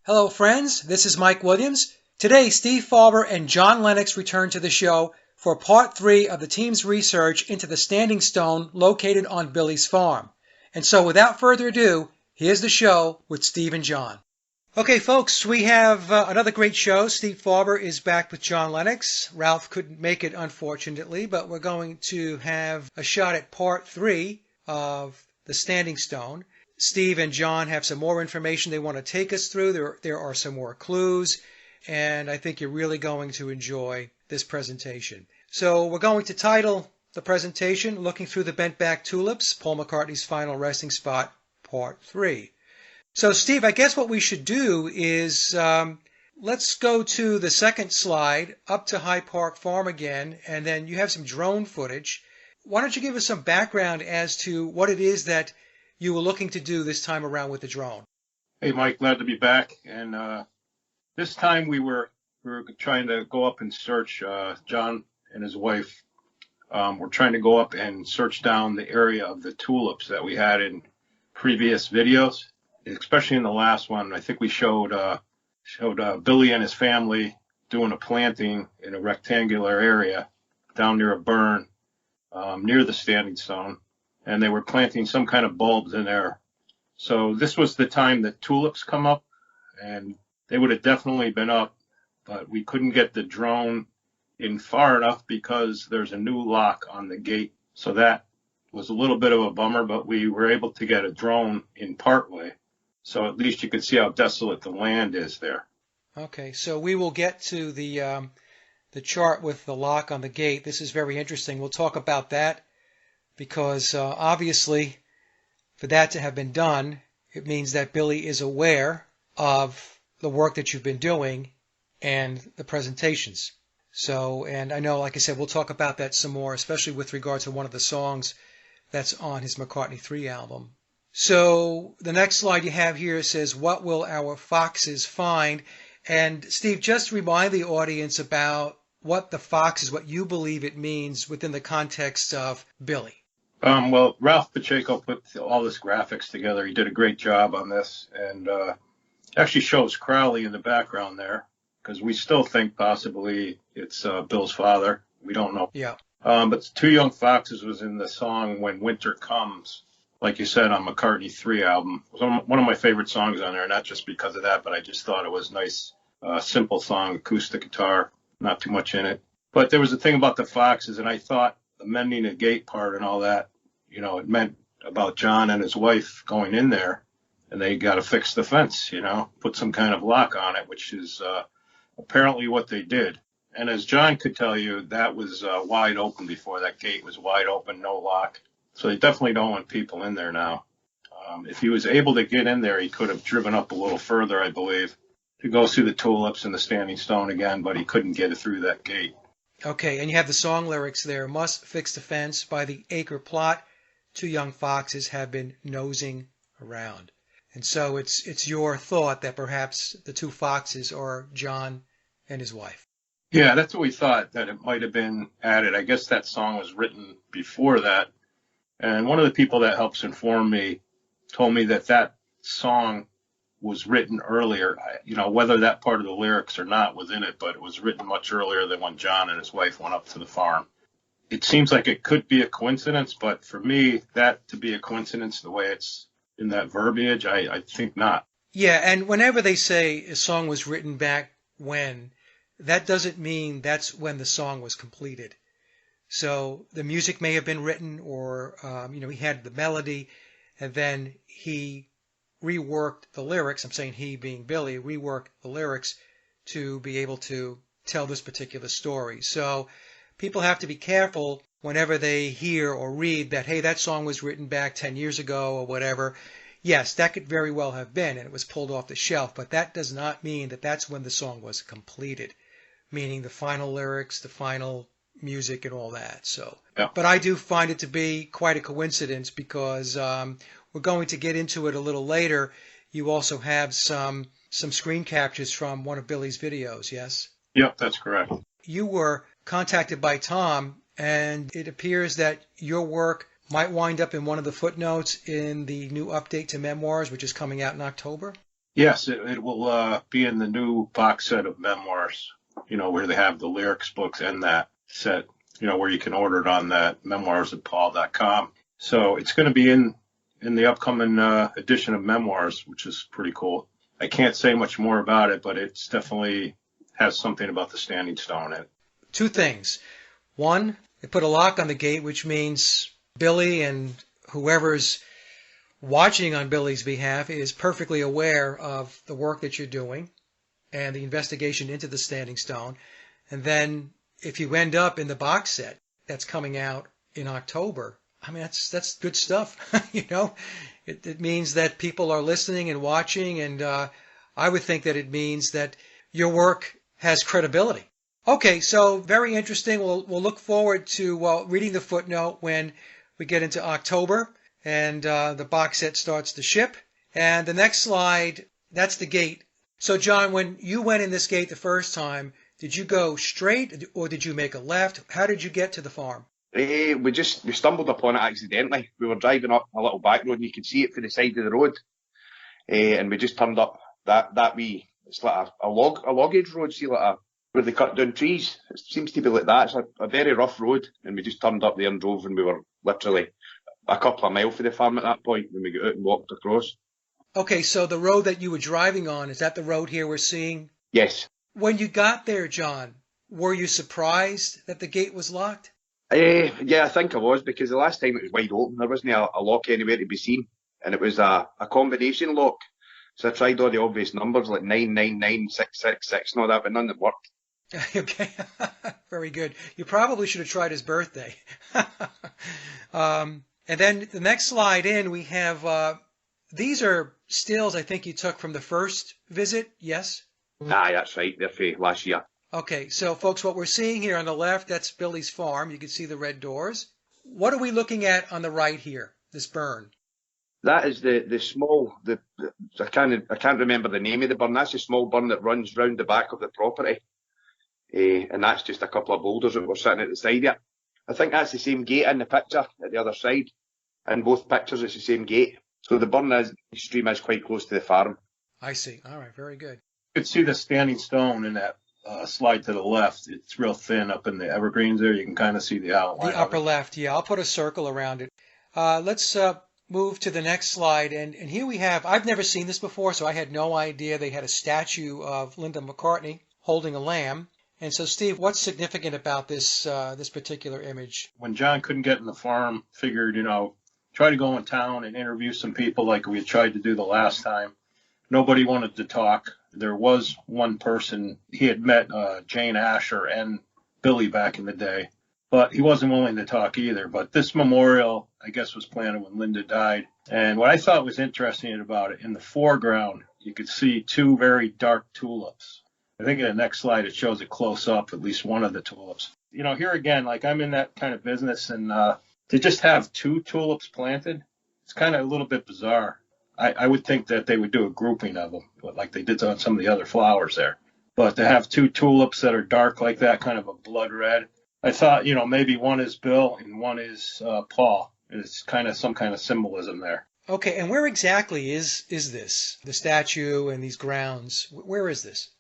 Hello, friends. This is Mike Williams. Today, Steve Fawber and John Lennox return to the show for part 3 of the team's research into the standing stone located on Billy's farm. And so, without further ado, here's the show with Steve and John. Okay, folks, we have another great show. Steve Fawber is back with John Lennox. Ralph couldn't make it, unfortunately, but we're going to have a shot at part 3 of the standing stone. Steve and John have some more information they want to take us through. There are some more clues, and I think you're really going to enjoy this presentation. So we're going to title the presentation, Looking Through the Bent Back Tulips, Paul McCartney's Final Resting Spot, Part 3. So Steve, I guess what we should do is let's go to the second slide, up to Hyde Park Farm again, and then you have some drone footage. Why don't you give us some background as to what it is that you were looking to do this time around with the drone? Hey, Mike, glad to be back. And this time we were trying to go up and search. John and his wife were trying to go up and search down the area of the tulips that we had in previous videos, especially in the last one. I think we showed Billy and his family doing a planting in a rectangular area down near a burn near the standing stone. And they were planting some kind of bulbs in there. So this was the time that tulips come up, and they would have definitely been up, but we couldn't get the drone in far enough because there's a new lock on the gate. So that was a little bit of a bummer, but we were able to get a drone in part way. So at least you could see how desolate the land is there. Okay, so we will get to the chart with the lock on the gate. This is very interesting. We'll talk about that. Because obviously, for that to have been done, it means that Billy is aware of the work that you've been doing and the presentations. So, and I know, like I said, we'll talk about that some more, especially with regard to one of the songs that's on his McCartney 3 album. So, the next slide you have here says, what will our foxes find? And Steve, just remind the audience about what the fox is, what you believe it means within the context of Billy. Well, Ralph Pacheco put all this graphics together. He did a great job on this, and actually shows Crowley in the background there, because we still think possibly it's Bill's father. We don't know. Yeah. But Two Young Foxes was in the song When Winter Comes, like you said, on McCartney 3 album. It was one of my favorite songs on there, not just because of that, but I just thought it was nice, simple song, acoustic guitar, not too much in it. But there was a thing about the foxes, and I thought the mending the gate part and all that, you know, it meant about John and his wife going in there, and they got to fix the fence, you know, put some kind of lock on it, which is apparently what they did. And as John could tell you, that was wide open before. That gate was wide open, no lock. So they definitely don't want people in there now. If he was able to get in there, he could have driven up a little further, I believe, to go through the tulips and the standing stone again, but he couldn't get it through that gate. Okay, and you have the song lyrics there. Must fix the fence by the acre plot. Two young foxes have been nosing around. And so it's your thought that perhaps the two foxes are John and his wife. Yeah, that's what we thought, that it might have been added. I guess that song was written before that. And one of the people that helps inform me told me that that song was written earlier. You know, whether that part of the lyrics or not was in it, but it was written much earlier than when John and his wife went up to the farm. It seems like it could be a coincidence, but for me, that to be a coincidence the way it's in that verbiage, I think not. Yeah, and whenever they say a song was written back when, that doesn't mean that's when the song was completed. So the music may have been written, or he had the melody, and then he reworked the lyrics. I'm saying he, being Billy, reworked the lyrics to be able to tell this particular story. So people have to be careful whenever they hear or read that, hey, that song was written back 10 years ago or whatever. Yes, that could very well have been, and it was pulled off the shelf, but that does not mean that that's when the song was completed, meaning the final lyrics, the final music, and all that. So, yeah. But I do find it to be quite a coincidence because we're going to get into it a little later. You also have some screen captures from one of Billy's videos, yes? Yep, that's correct. You were contacted by Tom, and it appears that your work might wind up in one of the footnotes in the new update to Memoirs, which is coming out in October. Yes, it will be in the new box set of memoirs, where they have the lyrics books and that set, where you can order it on that memoirs@paul.com. So it's going to be in the upcoming edition of memoirs, which is pretty cool. I can't say much more about it, but it's definitely has something about the Standing Stone in it. Two things. One, they put a lock on the gate, which means Billy and whoever's watching on Billy's behalf is perfectly aware of the work that you're doing and the investigation into the Standing Stone. And then if you end up in the box set that's coming out in October, I mean, that's good stuff. It means that people are listening and watching, and I would think that it means that your work has credibility. Okay, so very interesting. We'll look forward to reading the footnote when we get into October and the box set starts to ship. And the next slide, that's the gate. So, John, when you went in this gate the first time, did you go straight or did you make a left? How did you get to the farm? We stumbled upon it accidentally. We were driving up a little back road and you could see it from the side of the road. And we just turned up that wee, it's like a loggage road, see, where they cut down trees. It seems to be like that. It's a very rough road. And we just turned up there and drove, and we were literally a couple of miles from the farm at that point when we got out and walked across. Okay, so the road that you were driving on, is that the road here we're seeing? Yes. When you got there, John, were you surprised that the gate was locked? Yeah, I think I was, because the last time it was wide open. There wasn't a lock anywhere to be seen. And it was a combination lock. So I tried all the obvious numbers like 999666 and all that, but none that worked. Okay, very good. You probably should have tried his birthday. And then the next slide in, we have, these are stills I think you took from the first visit, yes? Aye, that's right. They're from last year. Okay, so folks, what we're seeing here on the left, that's Billy's farm. You can see the red doors. What are we looking at on the right here, this burn? That is the small, I can't remember the name of the burn. That's the small burn that runs round the back of the property. And that's just a couple of boulders that were sitting at the side of it. I think that's the same gate in the picture at the other side. In both pictures, it's the same gate. So the burn stream is quite close to the farm. I see. All right, very good. You can see the Standing Stone in that slide to the left. It's real thin up in the evergreens there. You can kind of see the outline. The upper left, yeah. I'll put a circle around it. Let's move to the next slide. And here we have, I've never seen this before, so I had no idea they had a statue of Linda McCartney holding a lamb. And so, Steve, what's significant about this particular image? When John couldn't get in the farm, figured, try to go in town and interview some people like we had tried to do the last time. Nobody wanted to talk. There was one person, he had met Jane Asher and Billy back in the day, but he wasn't willing to talk either. But this memorial, I guess, was planted when Linda died. And what I thought was interesting about it, in the foreground, you could see two very dark tulips. I think in the next slide it shows it close up, at least one of the tulips. Here again, like I'm in that kind of business, and to just have two tulips planted, it's kind of a little bit bizarre. I would think that they would do a grouping of them, like they did on some of the other flowers there. But to have two tulips that are dark like that, kind of a blood red, I thought, maybe one is Bill and one is Paul. It's kind of some kind of symbolism there. Okay, and where exactly is this, the statue and these grounds? Where is this?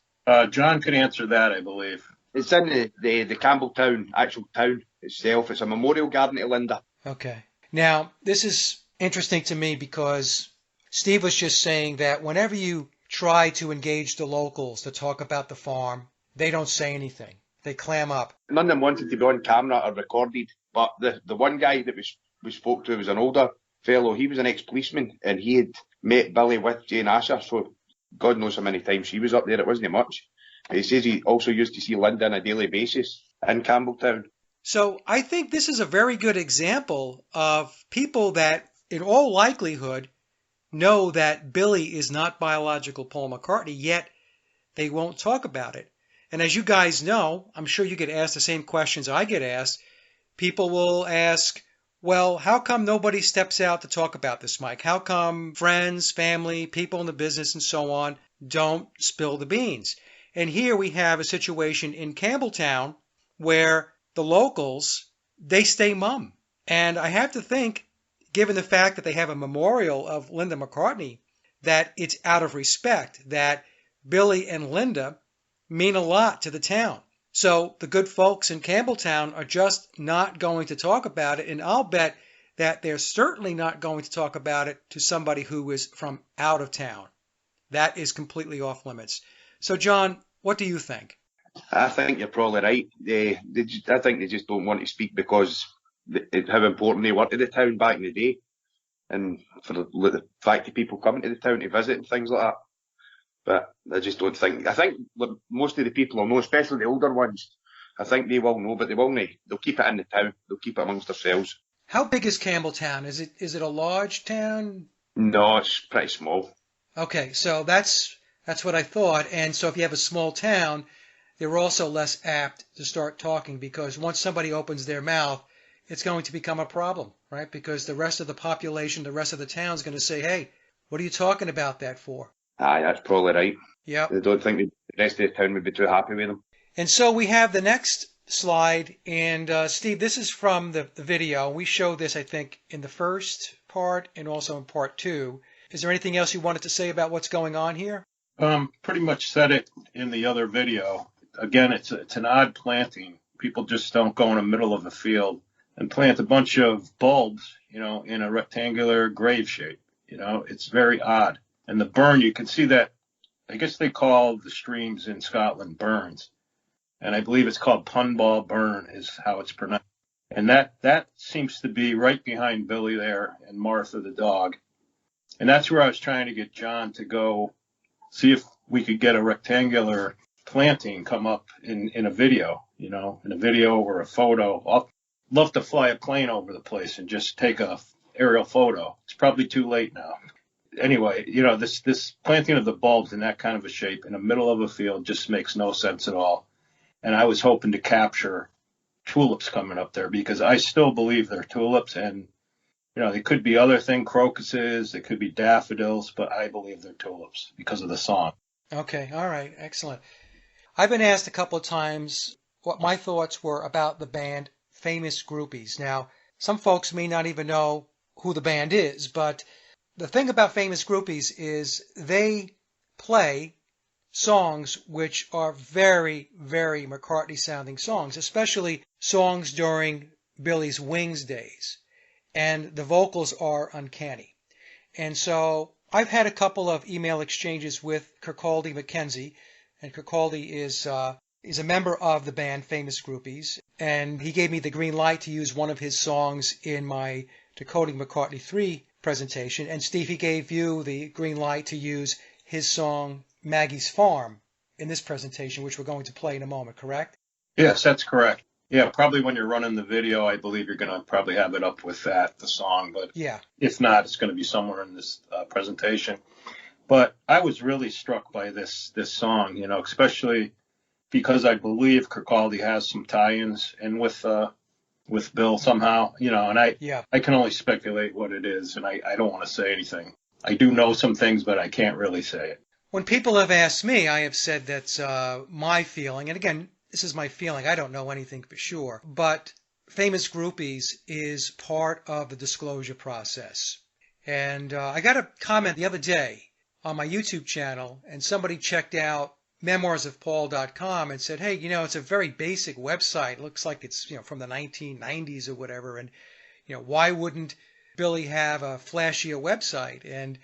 John could answer that, I believe. It's in the Campbelltown, actual town itself. It's a memorial garden to Linda. Okay. Now, this is interesting to me because Steve was just saying that whenever you try to engage the locals to talk about the farm, they don't say anything. They clam up. None of them wanted to be on camera or recorded, but the one guy that we spoke to was an older fellow. He was an ex-policeman, and he had met Billy with Jane Asher, so God knows how many times she was up there. It wasn't much. He says he also used to see Linda on a daily basis in Campbelltown. So I think this is a very good example of people that, in all likelihood, know that Billy is not biological Paul McCartney, yet they won't talk about it. And as you guys know, I'm sure you get asked the same questions I get asked. People will ask, well, how come nobody steps out to talk about this, Mike? How come friends, family, people in the business and so on don't spill the beans? And here we have a situation in Campbelltown where the locals, they stay mum. And I have to think, given the fact that they have a memorial of Linda McCartney, that it's out of respect, that Billy and Linda mean a lot to the town. So the good folks in Campbelltown are just not going to talk about it, and I'll bet that they're certainly not going to talk about it to somebody who is from out of town. That is completely off limits. So, John, what do you think? I think you're probably right. I think they just don't want to speak because how important they were to the town back in the day, and for the fact that people coming to the town to visit and things like that. But I just don't think. I think most of the people will know, especially the older ones. I think they will know, but they will not. They'll keep it in the town. They'll keep it amongst themselves. How big is Campbelltown? Is it a large town? No, it's pretty small. Okay, so that's what I thought. And so if you have a small town, they're also less apt to start talking because once somebody opens their mouth, it's going to become a problem, right? Because the rest of the population, the rest of the town is going to say, hey, what are you talking about that for? Aye, that's probably right. Yep. I don't think the rest of the town would be too happy with them. And so we have the next slide. And Steve, this is from the video. We showed this, I think, in the first part and also in part 2. Is there anything else you wanted to say about what's going on here? Pretty much said it in the other video. Again, it's an odd planting. People just don't go in the middle of a field and plant a bunch of bulbs, in a rectangular grave shape. It's very odd. And the burn, you can see that, I guess they call the streams in Scotland burns. And I believe it's called Punball Burn is how it's pronounced. And that seems to be right behind Billy there and Martha the dog. And that's where I was trying to get John to go see if we could get a rectangular planting come up in a video, in a video or a photo. I'd love to fly a plane over the place and just take a aerial photo. It's probably too late now. Anyway, this planting of the bulbs in that kind of a shape in the middle of a field just makes no sense at all. And I was hoping to capture tulips coming up there because I still believe they're tulips, and they could be other things, crocuses, they could be daffodils, but I believe they're tulips because of the song. Okay, all right, excellent. I've been asked a couple of times what my thoughts were about the band Famous Groupies. Now, some folks may not even know who the band is, but the thing about Famous Groupies is they play songs which are very, very McCartney-sounding songs, especially songs during Billy's Wings days. And the vocals are uncanny. And so I've had a couple of email exchanges with Kirkcaldy McKenzie, and Kirkcaldy is a member of the band Famous Groupies, and he gave me the green light to use one of his songs in my Decoding McCartney 3 presentation. And Steve, he gave you the green light to use his song Maggie's Farm in this presentation, which we're going to play in a moment, correct? Yes, that's correct. Yeah, probably when you're running the video, I believe you're going to probably have it up with the song. But yeah, if not, it's going to be somewhere in this presentation. But I was really struck by this song, especially because I believe Kirkcaldy has some tie-ins and with Bill somehow, and I can only speculate what it is, and I don't want to say anything. I do know some things, but I can't really say it. When people have asked me, I have said that's my feeling, and again, this is my feeling. I don't know anything for sure, but Famous Groupies is part of the disclosure process. And I got a comment the other day on my YouTube channel, and somebody checked out memoirsofpaul.com and said, hey, it's a very basic website. It looks like it's, from the 1990s or whatever. And, why wouldn't Billy have a flashier website? And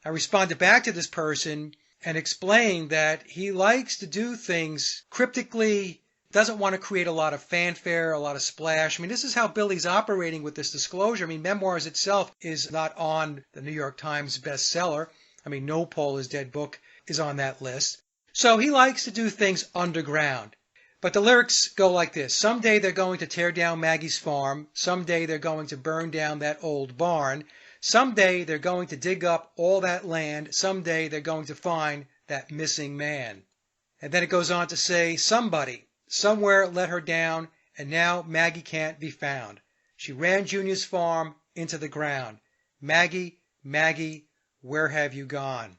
I responded back to this person and explained that he likes to do things cryptically, doesn't want to create a lot of fanfare, a lot of splash. I mean, this is how Billy's operating with this disclosure. I mean, Memoirs itself is not on the New York Times bestseller. I mean, No Paul is Dead book is on that list. So he likes to do things underground. But the lyrics go like this. Someday they're going to tear down Maggie's farm. Someday they're going to burn down that old barn. Someday they're going to dig up all that land. Someday they're going to find that missing man. And then it goes on to say, somebody, somewhere let her down, and now Maggie can't be found. She ran Junior's farm into the ground. Maggie, Maggie, where have you gone?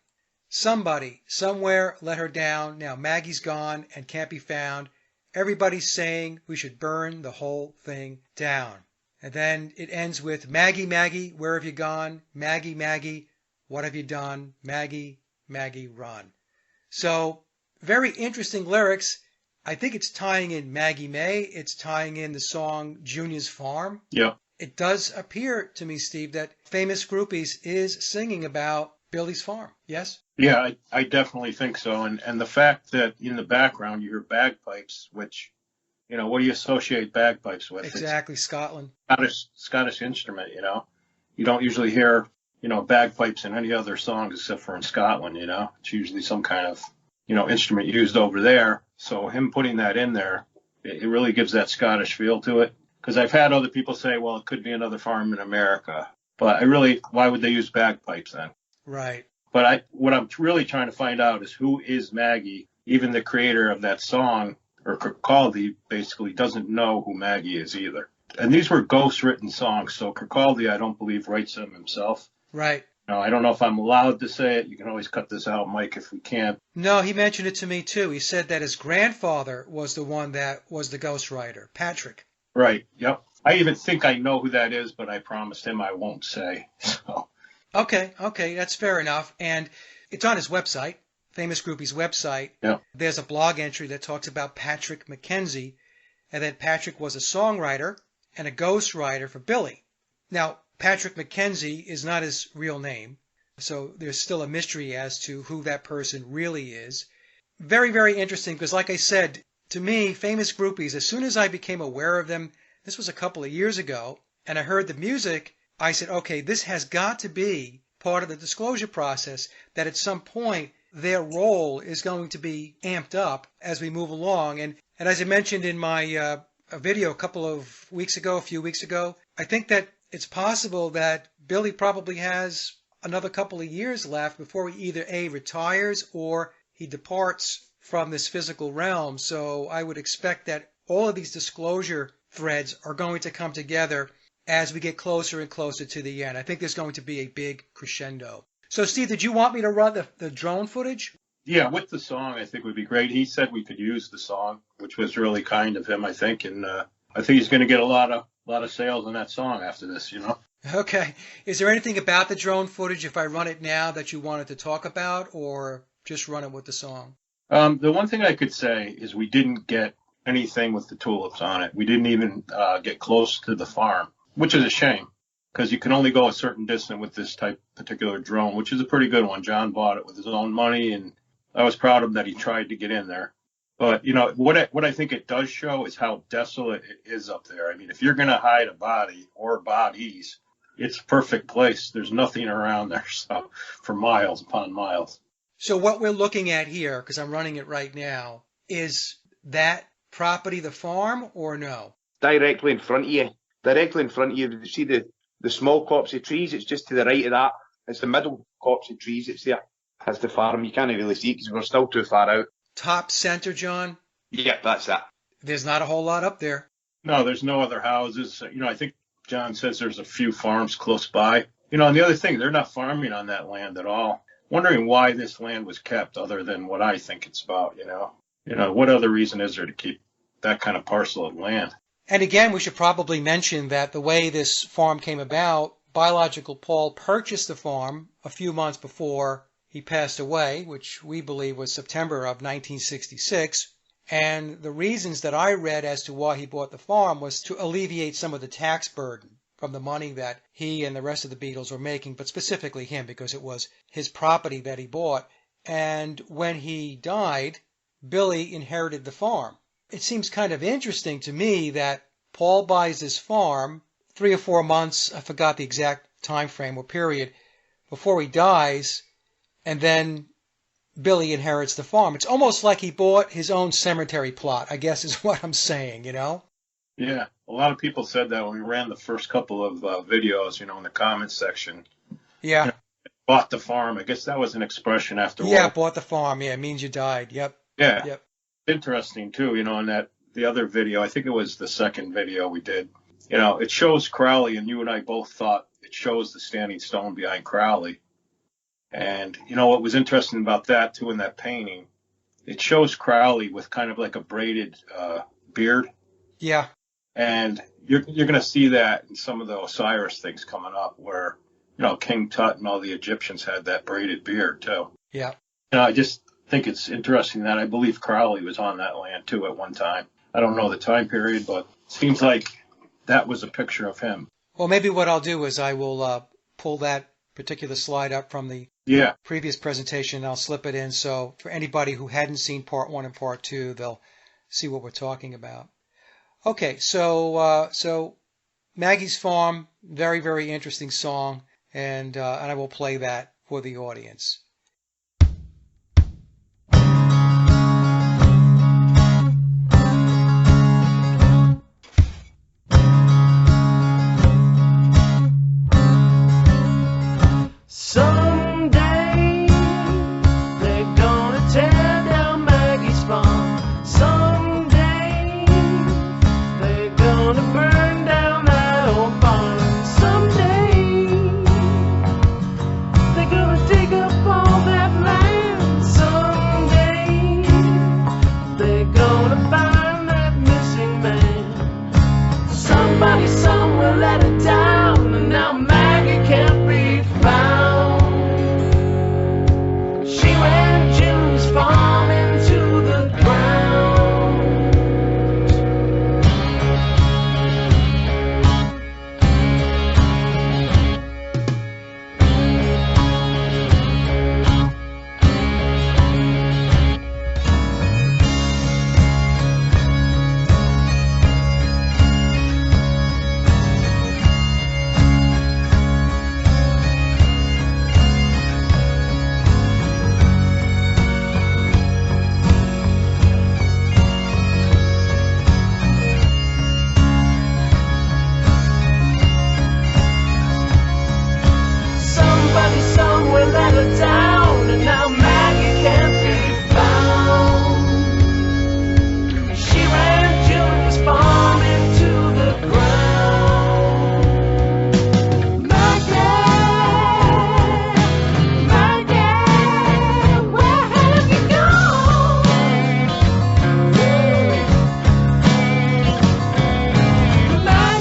Somebody, somewhere let her down. Now Maggie's gone and can't be found. Everybody's saying we should burn the whole thing down. And then it ends with, Maggie, Maggie, where have you gone? Maggie, Maggie, What have you done? Maggie, Maggie, run. So very interesting lyrics. I think it's tying in Maggie May. It's tying in the song Junior's Farm. Yeah. It does appear to me, Steve, that Famous Groupies is singing about Billy's farm. Yes? Yeah, I definitely think so. And the fact that in the background you hear bagpipes, which, what do you associate bagpipes with? Exactly, Scotland. It's Scottish instrument, You don't usually hear, bagpipes in any other songs except for in Scotland, It's usually some kind of, instrument used over there. So him putting that in there, it really gives that Scottish feel to it. Because I've had other people say, well, it could be another farm in America. But why would they use bagpipes then? Right. But what I'm really trying to find out is who is Maggie. Even the creator of that song, or Kirkcaldy, basically doesn't know who Maggie is either. And these were ghost-written songs, so Kirkcaldy, I don't believe, writes them himself. Right. Now, I don't know if I'm allowed to say it. You can always cut this out, Mike, if we can't. No, he mentioned it to me, too. He said that his grandfather was the one that was the ghostwriter, Patrick. Right, yep. I even think I know who that is, but I promised him I won't say. So. Okay, that's fair enough. And it's on his website, Famous Groupie's website. Yeah. There's a blog entry that talks about Patrick McKenzie, and that Patrick was a songwriter and a ghostwriter for Billy. Now, Patrick McKenzie is not his real name, so there's still a mystery as to who that person really is. Very, very interesting, because like I said, to me, Famous Groupies, as soon as I became aware of them, this was a couple of years ago, and I heard the music, I said, okay, this has got to be part of the disclosure process, that at some point their role is going to be amped up as we move along. And as I mentioned in my video a few weeks ago, I think that it's possible that Billy probably has another couple of years left before he either A, retires or he departs from this physical realm. So I would expect that all of these disclosure threads are going to come together as we get closer and closer to the end. I think there's going to be a big crescendo. So, Steve, did you want me to run the drone footage? Yeah, with the song, I think would be great. He said we could use the song, which was really kind of him, I think. And I think he's going to get a lot of sales on that song after this, Okay. Is there anything about the drone footage, if I run it now, that you wanted to talk about, or just run it with the song? The one thing I could say is we didn't get anything with the tulips on it. We didn't even get close to the farm, which is a shame because you can only go a certain distance with this particular drone, which is a pretty good one. John bought it with his own money, and I was proud of him that he tried to get in there. But, what I think it does show is how desolate it is up there. I mean, if you're going to hide a body or bodies, it's a perfect place. There's nothing around there for miles upon miles. So what we're looking at here, because I'm running it right now, is that property the farm or no? Directly in front of you. You see the small copse of trees. It's just to the right of that. It's the middle copse of trees. It's there. That's the farm. You can't really see it because we're still too far out. Top center, John? Yep, that's that. There's not a whole lot up there. No, there's no other houses. I think John says there's a few farms close by. And the other thing, they're not farming on that land at all. Wondering why this land was kept other than what I think it's about, what other reason is there to keep that kind of parcel of land? And again, we should probably mention that the way this farm came about, biological Paul purchased the farm a few months before he passed away, which we believe was September of 1966. And the reasons that I read as to why he bought the farm was to alleviate some of the tax burden from the money that he and the rest of the Beatles were making, but specifically him because it was his property that he bought. And when he died, Billy inherited the farm. It seems kind of interesting to me that Paul buys this farm 3 or 4 months, I forgot the exact time frame or period, before he dies, and then Billy inherits the farm. It's almost like he bought his own cemetery plot, I guess is what I'm saying, Yeah, a lot of people said that when we ran the first couple of videos, in the comments section. Yeah. Bought the farm. I guess that was an expression after all. Yeah, bought the farm. Yeah, it means you died. Yep. Yeah. Yep. Interesting, too, in the other video, I think it was the second video we did, it shows Crowley, and you and I both thought it shows the standing stone behind Crowley. And, what was interesting about that, too, in that painting, it shows Crowley with kind of like a braided beard. Yeah. And you're going to see that in some of the Osiris things coming up where King Tut and all the Egyptians had that braided beard too. Yeah. I just think it's interesting that I believe Crowley was on that land too at one time. I don't know the time period, but it seems like that was a picture of him. Well, maybe what I'll do is I will pull that particular slide up from the previous presentation, and I'll slip it in. So for anybody who hadn't seen part 1 and part 2, they'll see what we're talking about. Okay, so Maggie's Farm, very, very interesting song, and I will play that for the audience. Someday they're gonna tear down Maggie's farm. Someday they're gonna burn down that old barn. Someday they're gonna dig up all that land. Someday they're gonna find that missing man. Somebody somewhere let it down, and now Maggie can't be found. She ran Jim's farm into the ground. Somebody somewhere let her down, and now Maggie can't be found. She ran Jim's farm into the ground. Maggie, Maggie, where have you gone? Maggie,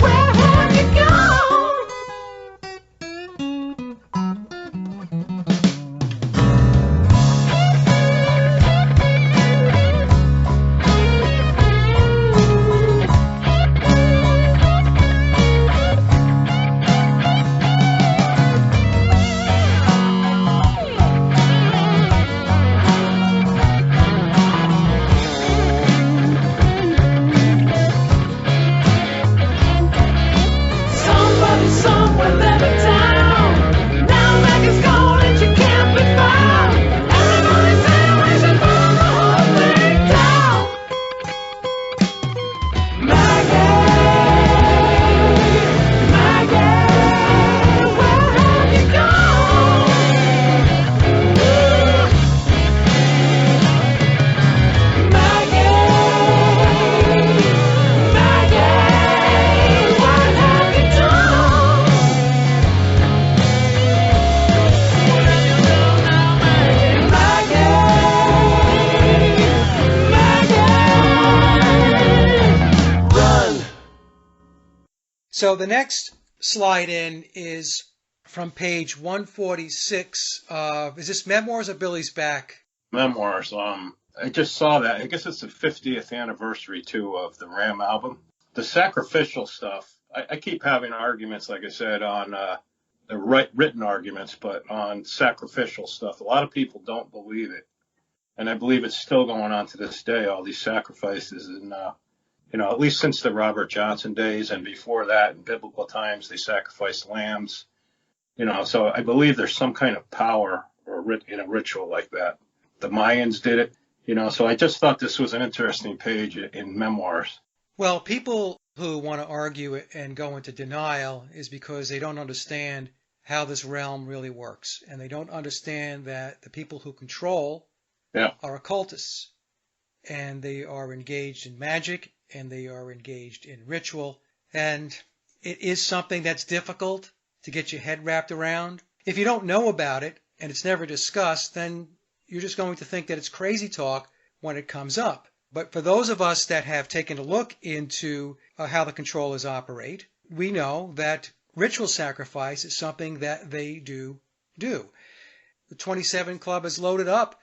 where have you gone? Somebody somewhere let her down. Now Maggie's gone and she can't be found. Everybody's saying we should burn the whole thing down. Maggie, where have you gone? Maggie, what have you done? Maggie, run. So the next slide in is from page 146. Is this Memoirs of Billy's Back? Memoirs. I just saw that. I guess it's the 50th anniversary too of the Ram album. The sacrificial stuff. I keep having arguments, like I said, on the written arguments, but on sacrificial stuff. A lot of people don't believe it, and I believe it's still going on to this day. All these sacrifices, and at least since the Robert Johnson days, and before that, in biblical times, they sacrificed lambs. So I believe there's some kind of power or in a ritual like that. The Mayans did it. So I just thought this was an interesting page in Memoirs. Well, people who want to argue it and go into denial is because they don't understand how this realm really works. And they don't understand that the people who control are occultists. And they are engaged in magic, and they are engaged in ritual. And it is something that's difficult to get your head wrapped around. If you don't know about it and it's never discussed, then you're just going to think that it's crazy talk when it comes up. But for those of us that have taken a look into how the controllers operate, we know that ritual sacrifice is something that they do. The 27 Club is loaded up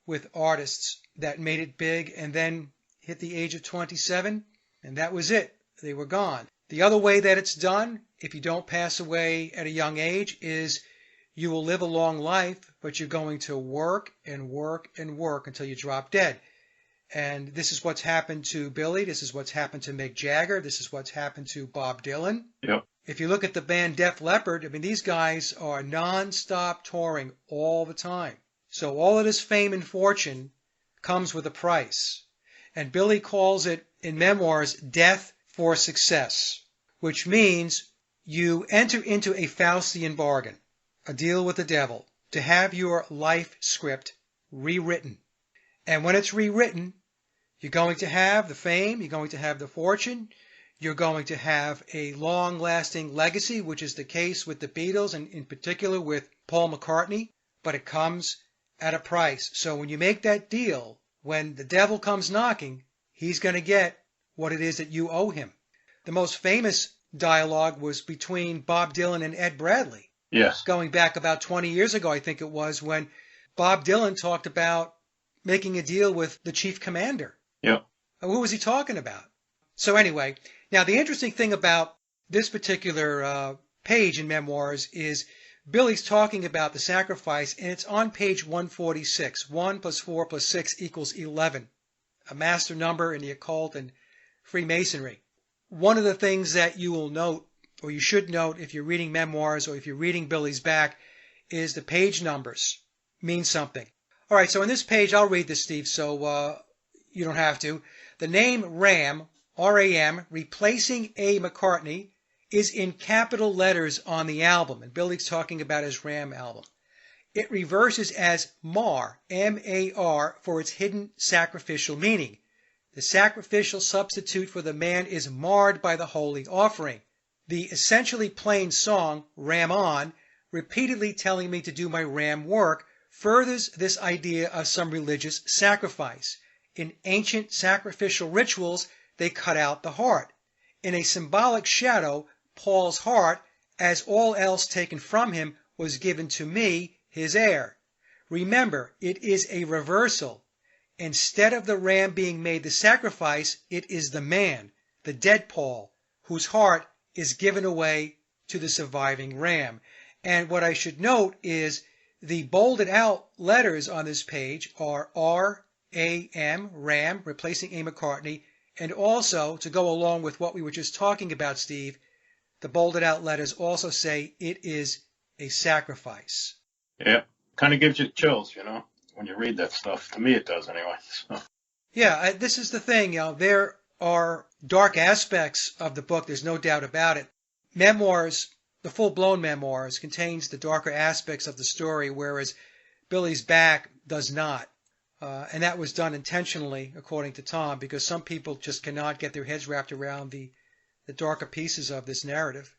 with artists that made it big and then hit the age of 27, and that was it. They were gone. The other way that it's done, if you don't pass away at a young age, is you will live a long life, but you're going to work and work and work until you drop dead. And this is what's happened to Billy. This is what's happened to Mick Jagger. This is what's happened to Bob Dylan. Yep. If you look at the band Def Leppard, I mean, these guys are non-stop touring all the time. So all of this fame and fortune comes with a price. And Billy calls it in memoirs death for success, which means you enter into a Faustian bargain, a deal with the devil, to have your life script rewritten. And when it's rewritten, you're going to have the fame, you're going to have the fortune, you're going to have a long-lasting legacy, which is the case with the Beatles and in particular with Paul McCartney, but it comes at a price. So when you make that deal, when the devil comes knocking, he's going to get what it is that you owe him. The most famous dialogue was between Bob Dylan and Ed Bradley. Yes. Going back about 20 years ago, I think it was, when Bob Dylan talked about making a deal with the chief commander. Yep. Who was he talking about? So anyway, now the interesting thing about this particular page in Memoirs is Billy's talking about the sacrifice, and it's on page 146. 1 plus 4 plus 6 equals 11, a master number in the occult and Freemasonry. One of the things that you will note, or you should note if you're reading Memoirs or if you're reading Billy's back, is the page numbers mean something. All right, so in this page, I'll read this, Steve, so you don't have to. The name Ram, R-A-M, replacing A. McCartney, is in capital letters on the album, and Billy's talking about his Ram album. It reverses as Mar, M-A-R, for its hidden sacrificial meaning. The sacrificial substitute for the man is marred by the holy offering. The essentially plain song, Ram On, repeatedly telling me to do my ram work, furthers this idea of some religious sacrifice. In ancient sacrificial rituals, they cut out the heart. In a symbolic shadow, Paul's heart, as all else taken from him, was given to me, his heir. Remember, it is a reversal. Instead of the ram being made the sacrifice, it is the man, the dead Paul, whose heart is given away to the surviving ram. And what I should note is the bolded out letters on this page are R-A-M, Ram, replacing A. McCartney, and also, to go along with what we were just talking about, Steve, the bolded out letters also say it is a sacrifice. Yeah, kind of gives you chills, when you read that stuff. To me, it does anyway. So. Yeah, this is the thing. There are dark aspects of the book. There's no doubt about it. Memoirs, the full-blown Memoirs, contains the darker aspects of the story, whereas Billy's back does not. And that was done intentionally, according to Tom, because some people just cannot get their heads wrapped around the darker pieces of this narrative.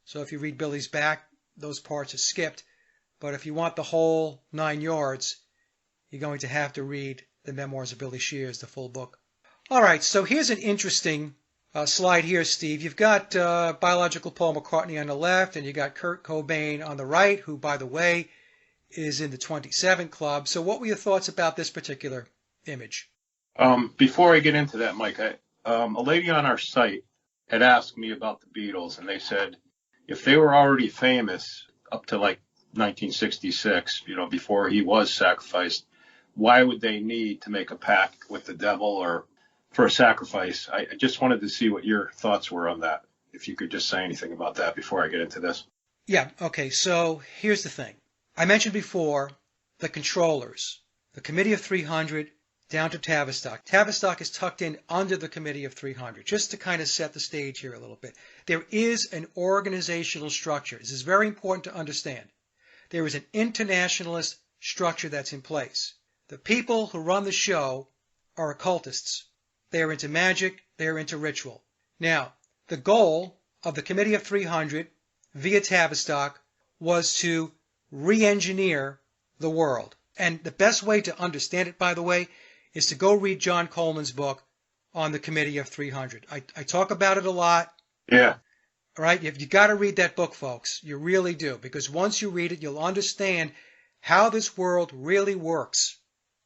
So if you read Billy's back, those parts are skipped. But if you want the whole 9 yards, you're going to have to read the Memoirs of Billy Shears, the full book. All right, so here's an interesting slide here, Steve. You've got biological Paul McCartney on the left, and you got Kurt Cobain on the right, who, by the way, is in the 27 Club. So what were your thoughts about this particular image? Before I get into that, Mike, a lady on our site had asked me about the Beatles, and they said if they were already famous up to like 1966, before he was sacrificed, why would they need to make a pact with the devil or for a sacrifice? I just wanted to see what your thoughts were on that, if you could just say anything about that before I get into this. Yeah, okay, so here's the thing. I mentioned before the controllers, the Committee of 300 down to Tavistock. Tavistock is tucked in under the Committee of 300, just to kind of set the stage here a little bit. There is an organizational structure. This is very important to understand. There is an internationalist structure that's in place. The people who run the show are occultists. They are into magic. They are into ritual. Now, the goal of the Committee of 300 via Tavistock was to re-engineer the world. And the best way to understand it, by the way, is to go read John Coleman's book on the Committee of 300. I talk about it a lot. Yeah. All right, you got to read that book, folks. You really do, because once you read it, you'll understand how this world really works.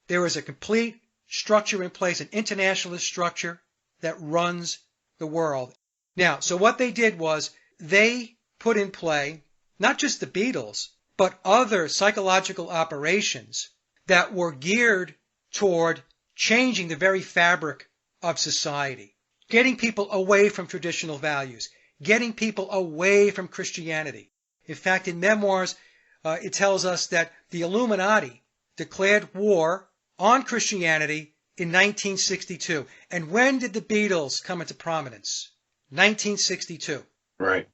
There is a complete structure in place, an internationalist structure that runs the world. Now, so what they did was they put in play not just the Beatles, but other psychological operations that were geared toward changing the very fabric of society, getting people away from traditional values, getting people away from Christianity. In fact, in Memoirs, it tells us that the Illuminati declared war on Christianity in 1962. And when did the Beatles come into prominence? 1962. Right.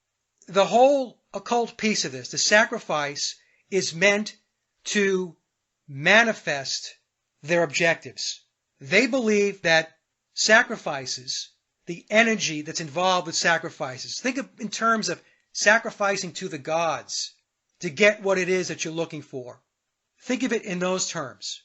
The whole occult piece of this, the sacrifice, is meant to manifest their objectives. They believe that sacrifices, the energy that's involved with sacrifices, think of in terms of sacrificing to the gods to get what it is that you're looking for. Think of it in those terms.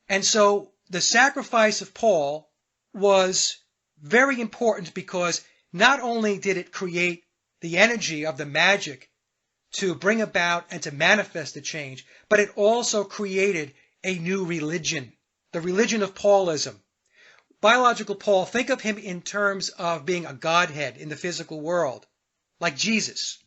And so the sacrifice of Paul was very important because not only did it create the energy of the magic to bring about and to manifest the change, but it also created a new religion, the religion of Paulism. Biological Paul, think of him in terms of being a godhead in the physical world, like Jesus.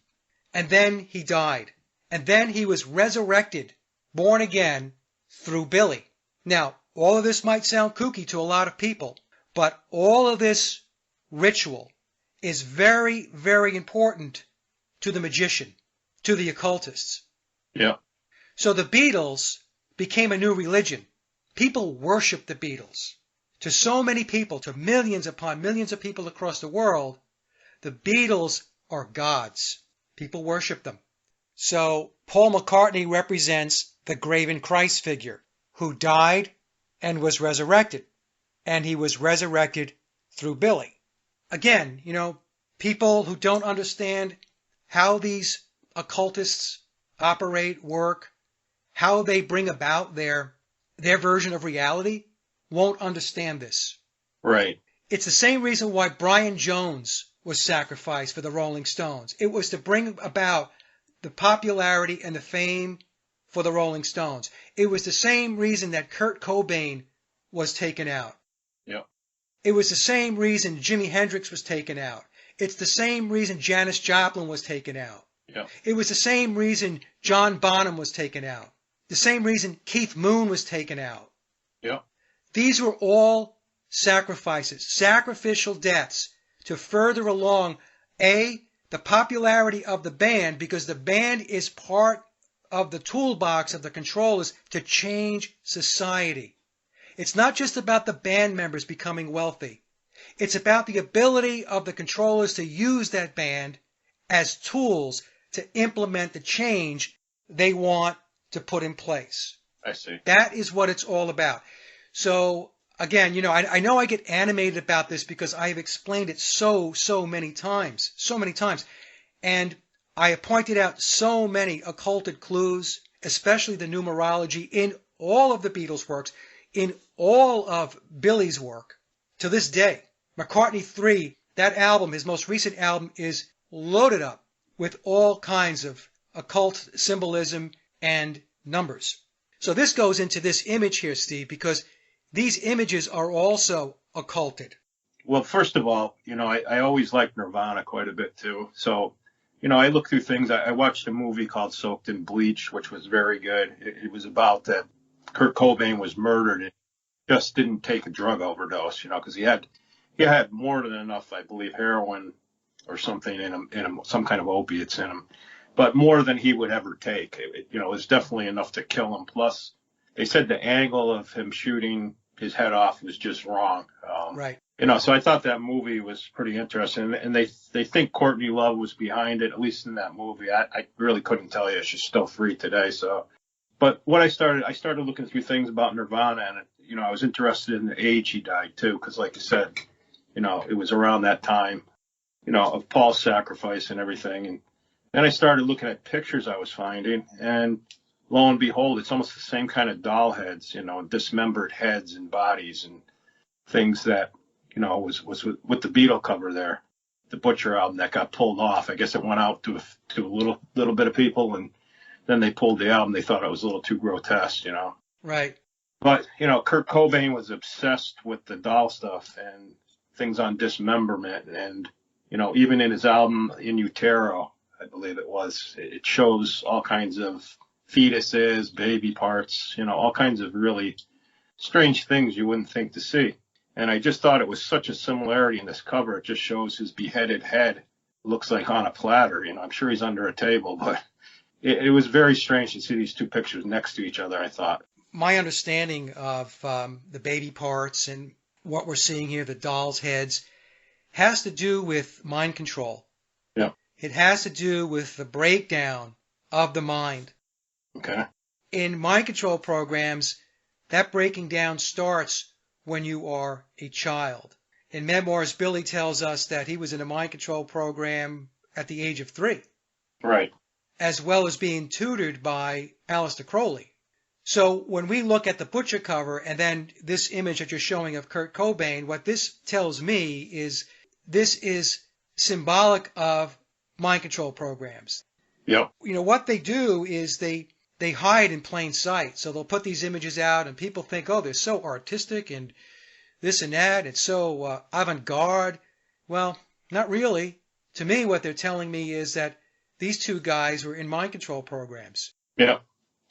And then he died. And then he was resurrected, born again, through Billy. Now, all of this might sound kooky to a lot of people, but all of this ritual is very, very important to the magician, to the occultists. Yeah. So the Beatles became a new religion. People worship the Beatles. To so many people, to millions upon millions of people across the world, the Beatles are gods. People worship them. So Paul McCartney represents the graven Christ figure who died and was resurrected. And he was resurrected through Billy. Again, people who don't understand how these occultists operate, work, how they bring about their version of reality, won't understand this. Right. It's the same reason why Brian Jones was sacrificed for the Rolling Stones. It was to bring about the popularity and the fame for the Rolling Stones. It was the same reason that Kurt Cobain was taken out. Yeah. It was the same reason Jimi Hendrix was taken out. It's the same reason Janis Joplin was taken out. Yeah. It was the same reason John Bonham was taken out. The same reason Keith Moon was taken out. Yeah. These were all sacrifices, sacrificial deaths to further along, the popularity of the band, because the band is part of the toolbox of the controllers to change society. It's not just about the band members becoming wealthy. It's about the ability of the controllers to use that band as tools to implement the change they want to put in place. I see. That is what it's all about. So, again, I know I get animated about this because I have explained it so many times. And I have pointed out so many occulted clues, especially the numerology, in all of the Beatles' works, in all of Billy's work. To this day, McCartney 3, that album, his most recent album, is loaded up with all kinds of occult symbolism and numbers. So this goes into this image here, Steve, because these images are also occulted. Well, first of all, I always liked Nirvana quite a bit too. So, I look through things. I watched a movie called Soaked in Bleach, which was very good. It was about that Kurt Cobain was murdered and just didn't take a drug overdose, because he had more than enough, I believe, heroin or something in him, some kind of opiates in him, but more than he would ever take. It was definitely enough to kill him. Plus, they said the angle of him shooting his head off was just wrong. Right. So I thought that movie was pretty interesting, and they think Courtney Love was behind it, at least in that movie. I really couldn't tell you. She's still free today. So, but what I started looking through things about Nirvana, and I was interested in the age he died too, because like you said, it was around that time, of Paul's sacrifice and everything, and then I started looking at pictures I was finding, and lo and behold, it's almost the same kind of doll heads, dismembered heads and bodies and things that, was with the Beatle cover there, the Butcher album that got pulled off. I guess it went out to a little bit of people, and then they pulled the album. They thought it was a little too grotesque, Right. But, Kurt Cobain was obsessed with the doll stuff and things on dismemberment. And, even in his album In Utero, I believe it was, it shows all kinds of fetuses, baby parts, all kinds of really strange things you wouldn't think to see. And I just thought it was such a similarity in this cover. It just shows his beheaded head. Looks like on a platter. I'm sure he's under a table, but it was very strange to see these two pictures next to each other, I thought. My understanding of the baby parts and what we're seeing here, the dolls' heads, has to do with mind control. Yeah. It has to do with the breakdown of the mind. Okay. In mind control programs, that breaking down starts when you are a child. In Memoirs, Billy tells us that he was in a mind control program at the age of 3. Right. As well as being tutored by Aleister Crowley. So when we look at the Butcher cover and then this image that you're showing of Kurt Cobain, what this tells me is this is symbolic of mind control programs. Yep. What they do is they hide in plain sight. So they'll put these images out and people think, oh, they're so artistic and this and that. It's so avant-garde. Well, not really. To me, what they're telling me is that these two guys were in mind control programs. Yeah.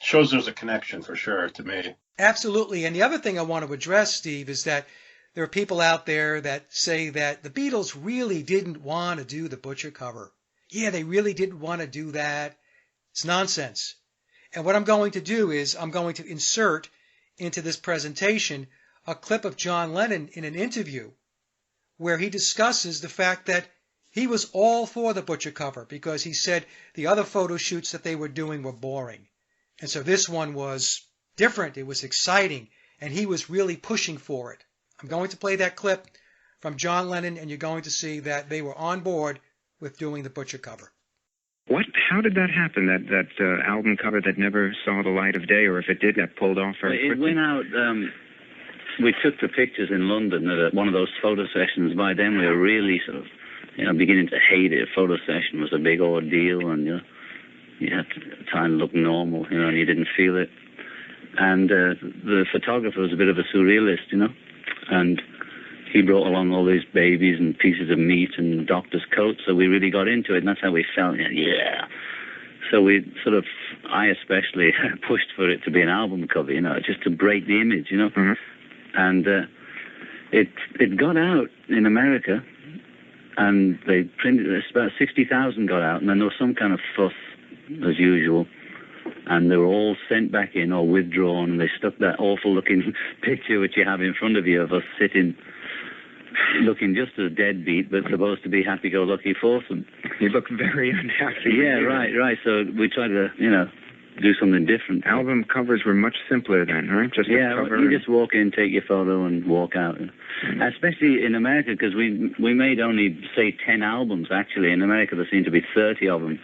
Shows there's a connection for sure to me. Absolutely. And the other thing I want to address, Steve, is that there are people out there that say that the Beatles really didn't want to do the Butcher cover. Yeah, they really didn't want to do that. It's nonsense. And what I'm going to do is I'm going to insert into this presentation a clip of John Lennon in an interview where he discusses the fact that he was all for the Butcher cover because he said the other photo shoots that they were doing were boring. And so this one was different. It was exciting. And he was really pushing for it. I'm going to play that clip from John Lennon, and you're going to see that they were on board with doing the Butcher cover. How did that happen, that album cover that never saw the light of day, or if it did, got pulled off very quickly? It went out, we took the pictures in London at one of those photo sessions. By then we were really sort of, beginning to hate it. A photo session was a big ordeal, and you had to try and look normal, and you didn't feel it. And the photographer was a bit of a surrealist, and he brought along all these babies and pieces of meat and doctor's coats, so we really got into it, and that's how we felt, yeah. So we I especially pushed for it to be an album cover, just to break the image, Mm-hmm. And it got out in America, and they printed it. About 60,000 got out, and then there was some kind of fuss, as usual, and they were all sent back in or withdrawn, and they stuck that awful-looking picture which you have in front of you of us sitting, looking just as deadbeat, but supposed to be happy-go-lucky foursome. You look very unhappy. Yeah, right. So we tried to, do something different. Album covers were much simpler then, right? Just a cover. You just walk in, take your photo, and walk out. Mm-hmm. Especially in America, because we made only, say, 10 albums, actually. In America, there seemed to be 30 of them.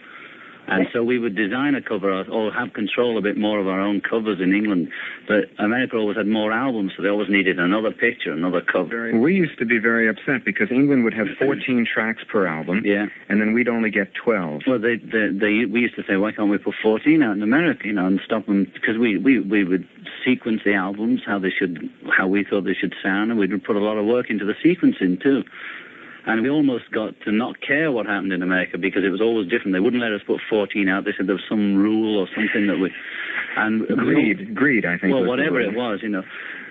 And so we would design a cover or have control a bit more of our own covers in England. But America always had more albums, so they always needed another picture, another cover. We used to be very upset because England would have 14 tracks per album, and then we'd only get 12. Well, we used to say, why can't we put 14 out in America, and stop them? Because we would sequence the albums, how we thought they should sound, and we'd put a lot of work into the sequencing, too. And we almost got to not care what happened in America because it was always different. They wouldn't let us put 14 out. They said there was some rule or something that we... And Greed, I think. Well, whatever it was,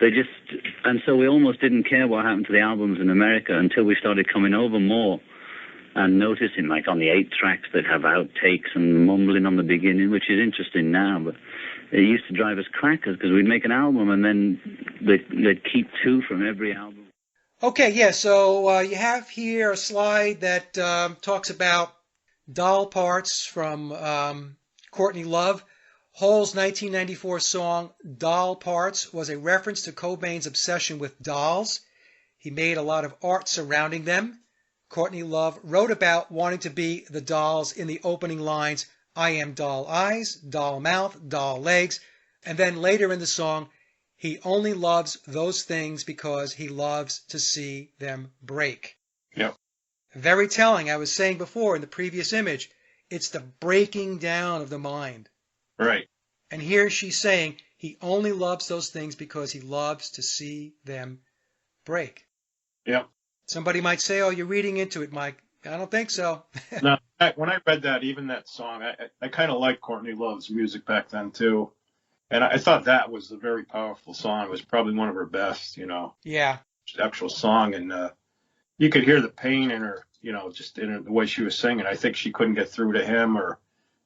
They just... And so we almost didn't care what happened to the albums in America until we started coming over more and noticing, like on the 8 tracks, they'd have outtakes and mumbling on the beginning, which is interesting now, but it used to drive us crackers because we'd make an album and then they'd keep 2 from every album. Okay, so you have here a slide that talks about doll parts from Courtney Love. Hall's 1994 song Doll Parts was a reference to Cobain's obsession with dolls. He made a lot of art surrounding them. Courtney Love wrote about wanting to be the dolls in the opening lines I am doll eyes, doll mouth, doll legs. And then later in the song, he only loves those things because he loves to see them break. Yep. Very telling. I was saying before in the previous image, it's the breaking down of the mind. Right. And here she's saying he only loves those things because he loves to see them break. Yep. Somebody might say, oh, you're reading into it, Mike. I don't think so. Now, when I read that, even that song, I kind of liked Courtney Love's music back then too, and I thought that was a very powerful song. It was probably one of her best, Yeah. actual song, and you could hear the pain in her, just in the way she was singing. I think she couldn't get through to him, or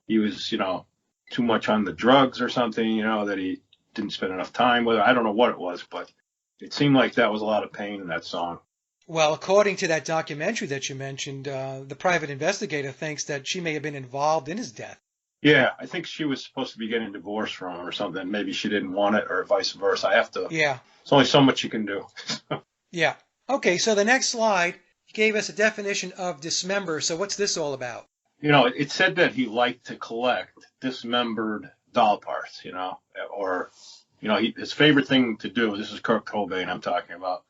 he was, too much on the drugs or something, that he didn't spend enough time with her. I don't know what it was, but it seemed like that was a lot of pain in that song. Well, according to that documentary that you mentioned, the private investigator thinks that she may have been involved in his death. Yeah, I think she was supposed to be getting divorced from him or something. Maybe she didn't want it, or vice versa. Yeah. It's only so much you can do. Yeah. Okay, so the next slide gave us a definition of dismember. So what's this all about? It said that he liked to collect dismembered doll parts, or, his favorite thing to do, this is Kurt Cobain I'm talking about,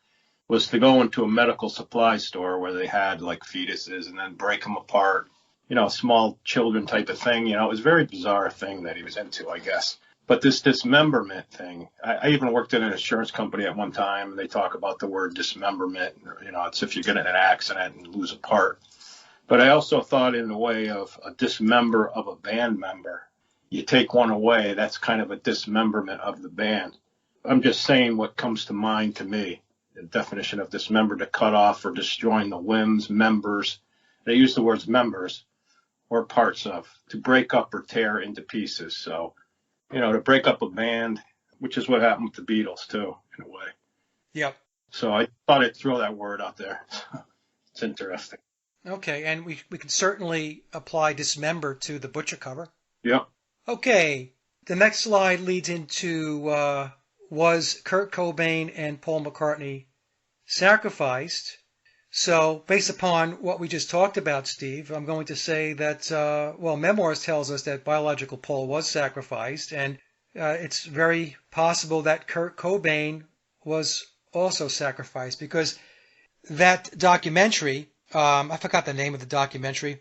was to go into a medical supply store where they had like fetuses and then break them apart, small children type of thing. It was a very bizarre thing that he was into, I guess. But this dismemberment thing, I even worked in an insurance company at one time, and they talk about the word dismemberment. It's if you get in an accident and lose a part. But I also thought in the way of a dismember of a band member. You take one away, that's kind of a dismemberment of the band. I'm just saying what comes to mind to me. The definition of dismember, to cut off or destroying the limbs, members. They use the words members or parts of, to break up or tear into pieces. So, to break up a band, which is what happened with the Beatles too, in a way. Yep. So I thought I'd throw that word out there. It's interesting. Okay, and we can certainly apply dismember to the butcher cover. Yep. Okay, the next slide leads into was Kurt Cobain and Paul McCartney sacrificed? So based upon what we just talked about, Steve, I'm going to say that, Memoirs tells us that biological Paul was sacrificed, and it's very possible that Kurt Cobain was also sacrificed, because that documentary, I forgot the name of the documentary.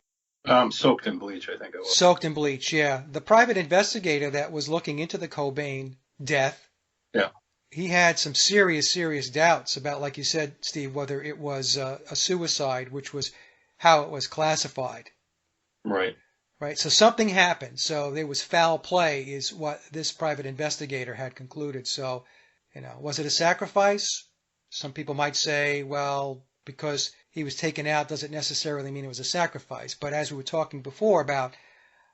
Soaked in Bleach, I think it was. Soaked in Bleach, yeah. The private investigator that was looking into the Cobain death, yeah, he had some serious doubts about, like you said, Steve, whether it was a suicide, which was how it was classified. Right. Right. So something happened. So there was foul play, is what this private investigator had concluded. So, was it a sacrifice? Some people might say, well, because he was taken out doesn't necessarily mean it was a sacrifice. But as we were talking before about,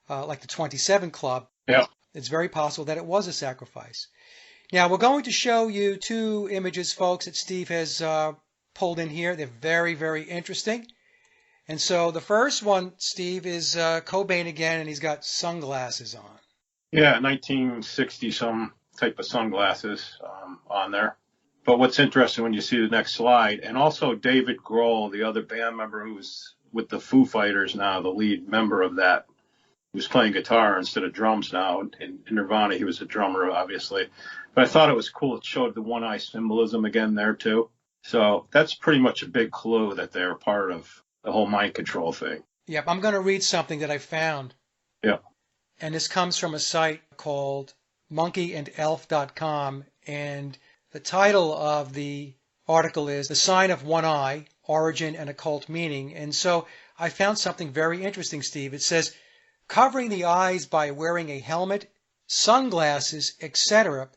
like the 27 Club, yeah, it's very possible that it was a sacrifice. Now, we're going to show you two images, folks, that Steve has pulled in here. They're very, very interesting. And so the first one, Steve, is Cobain again, and he's got sunglasses on. Yeah, 1960-some type of sunglasses on there. But what's interesting when you see the next slide, and also David Grohl, the other band member who's with the Foo Fighters now, the lead member of that, who's playing guitar instead of drums now. In Nirvana, he was a drummer, obviously. But I thought it was cool. It showed the one-eye symbolism again there, too. So that's pretty much a big clue that they're part of the whole mind control thing. Yep, I'm going to read something that I found. Yeah. And this comes from a site called monkeyandElf.com. And the title of the article is The Sign of One Eye, Origin and Occult Meaning. And so I found something very interesting, Steve. It says, covering the eyes by wearing a helmet, sunglasses, etc.,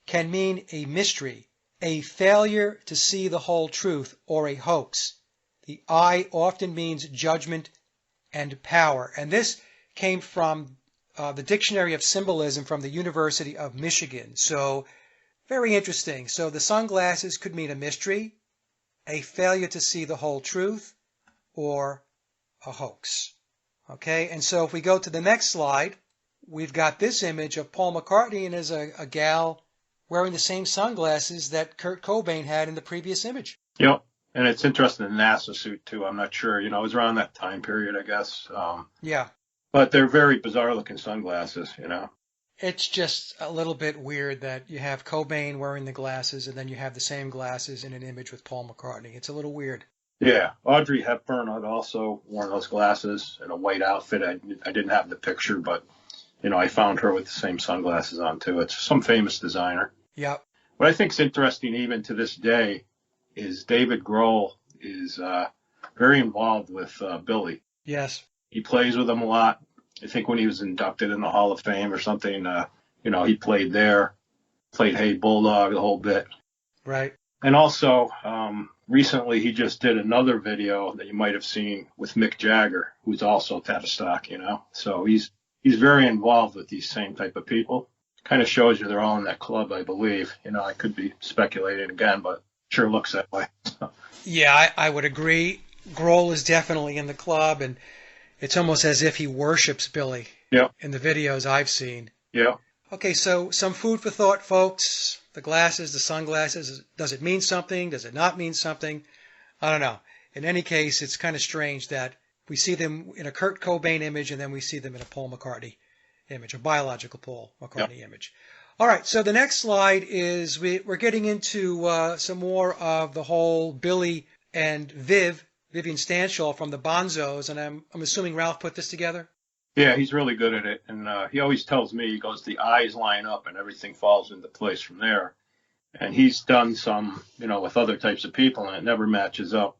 can mean a mystery, a failure to see the whole truth, or a hoax. The eye often means judgment and power. And this came from the Dictionary of Symbolism from the University of Michigan. So very interesting. So the sunglasses could mean a mystery, a failure to see the whole truth, or a hoax. Okay, and so if we go to the next slide, we've got this image of Paul McCartney and there's a gal wearing the same sunglasses that Kurt Cobain had in the previous image. Yep. And it's interesting, the NASA suit, too. I'm not sure. It was around that time period, I guess. Yeah. But they're very bizarre-looking sunglasses, you know. It's just a little bit weird that you have Cobain wearing the glasses and then you have the same glasses in an image with Paul McCartney. It's a little weird. Yeah, Audrey Hepburn had also worn those glasses in a white outfit. I didn't have the picture, but, you know, I found her with the same sunglasses on, too. It's some famous designer. Yep. What I think is interesting even to this day is David Grohl is very involved with Billy. Yes. He plays with him a lot. I think when he was inducted in the Hall of Fame or something, you know, he played there, played Hey Bulldog, the whole bit. Right. And also, recently he just did another video that you might have seen with Mick Jagger, who's also Tavistock, you know. So he's very involved with these same type of people. Kind of shows you they're all in that club, I believe. You know, I could be speculating again, but sure looks that way. Yeah, I would agree. Grohl is definitely in the club, and it's almost as if he worships Billy. Yep. In the videos I've seen. Yeah. Okay, so some food for thought, folks. The glasses, the sunglasses, does it mean something? Does it not mean something? I don't know. In any case, it's kind of strange that we see them in a Kurt Cobain image and then we see them in a Paul McCartney image, a biological Paul McCartney image. All right, so the next slide is we're getting into some more of the whole Billy and Vivian Stanshall from the Bonzos, and I'm assuming Ralph put this together? Yeah, he's really good at it. And he always tells me, he goes, the eyes line up and everything falls into place from there. And he's done some, you know, with other types of people, and it never matches up.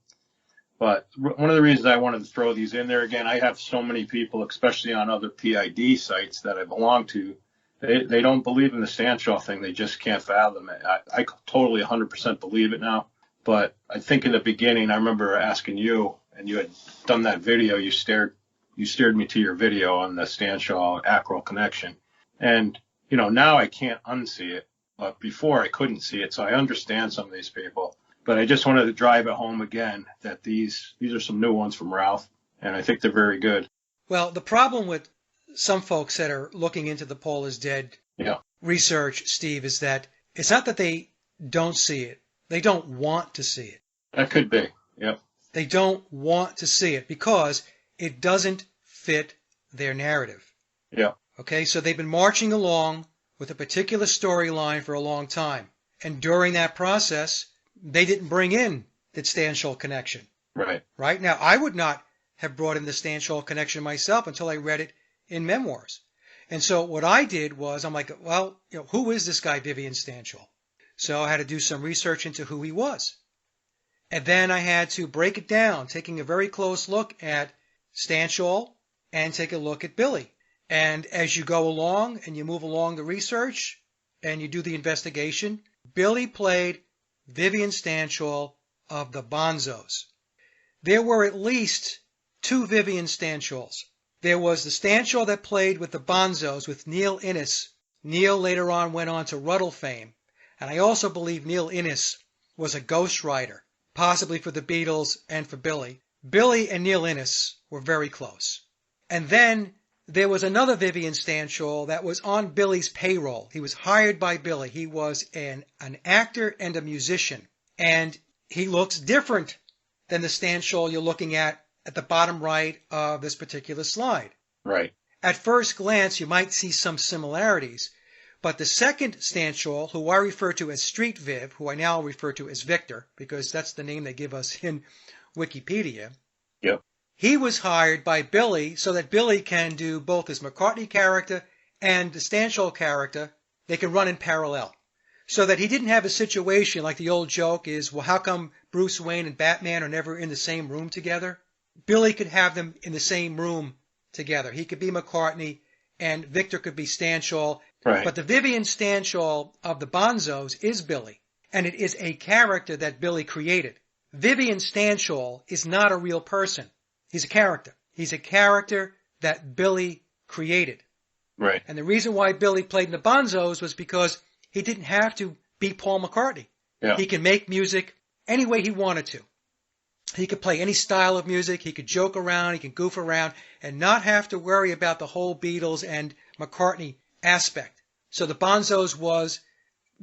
But one of the reasons I wanted to throw these in there, again, I have so many people, especially on other PID sites that I belong to, they don't believe in the Stanshall thing. They just can't fathom it. I totally 100% believe it now. But I think in the beginning, I remember asking you, and you had done that video, you steered me to your video on the Stanshall Acral connection. And, you know, now I can't unsee it, but before I couldn't see it. So I understand some of these people, but I just wanted to drive it home again that these are some new ones from Ralph, and I think they're very good. Well, the problem with some folks that are looking into the Paul is Dead research, Steve, is that it's not that they don't see it. They don't want to see it. That could be. Yep. They don't want to see it because it doesn't fit their narrative. Yeah. Okay, so they've been marching along with a particular storyline for a long time. And during that process, they didn't bring in the Stanshall connection. Right. Right? Now, I would not have brought in the Stanshall connection myself until I read it in memoirs. And so what I did was, I'm like, well, you know, who is this guy, Vivian Stanshall? So I had to do some research into who he was. And then I had to break it down, taking a very close look at Stanshall and take a look at Billy. And as you go along and you move along the research and you do the investigation, Billy played Vivian Stanshall of the Bonzos. There were at least two Vivian Stanshalls. There was the Stanshall that played with the Bonzos with Neil Innes. Neil later on went on to Ruddle fame. And I also believe Neil Innes was a ghostwriter, possibly for the Beatles and for Billy. Billy and Neil Innes were very close. And then there was another Vivian Stanshall that was on Billy's payroll. He was hired by Billy. He was an actor and a musician. And he looks different than the Stanshall you're looking at the bottom right of this particular slide. Right. At first glance, you might see some similarities. But the second Stanshall, who I refer to as Street Viv, who I now refer to as Victor, because that's the name they give us in Wikipedia, Yep. he was hired by Billy so that Billy can do both his McCartney character and the Stanshall character. They can run in parallel. So that he didn't have a situation like the old joke is, well, how come Bruce Wayne and Batman are never in the same room together? Billy could have them in the same room together. He could be McCartney and Victor could be Stanshall. Right. But the Vivian Stanshall of the Bonzos is Billy, and it is a character that Billy created. Vivian Stanshall is not a real person. He's a character. He's a character that Billy created. Right. And the reason why Billy played in the Bonzos was because he didn't have to be Paul McCartney. Yeah. He could make music any way he wanted to. He could play any style of music. He could joke around. He could goof around and not have to worry about the whole Beatles and McCartney aspect. So the Bonzos was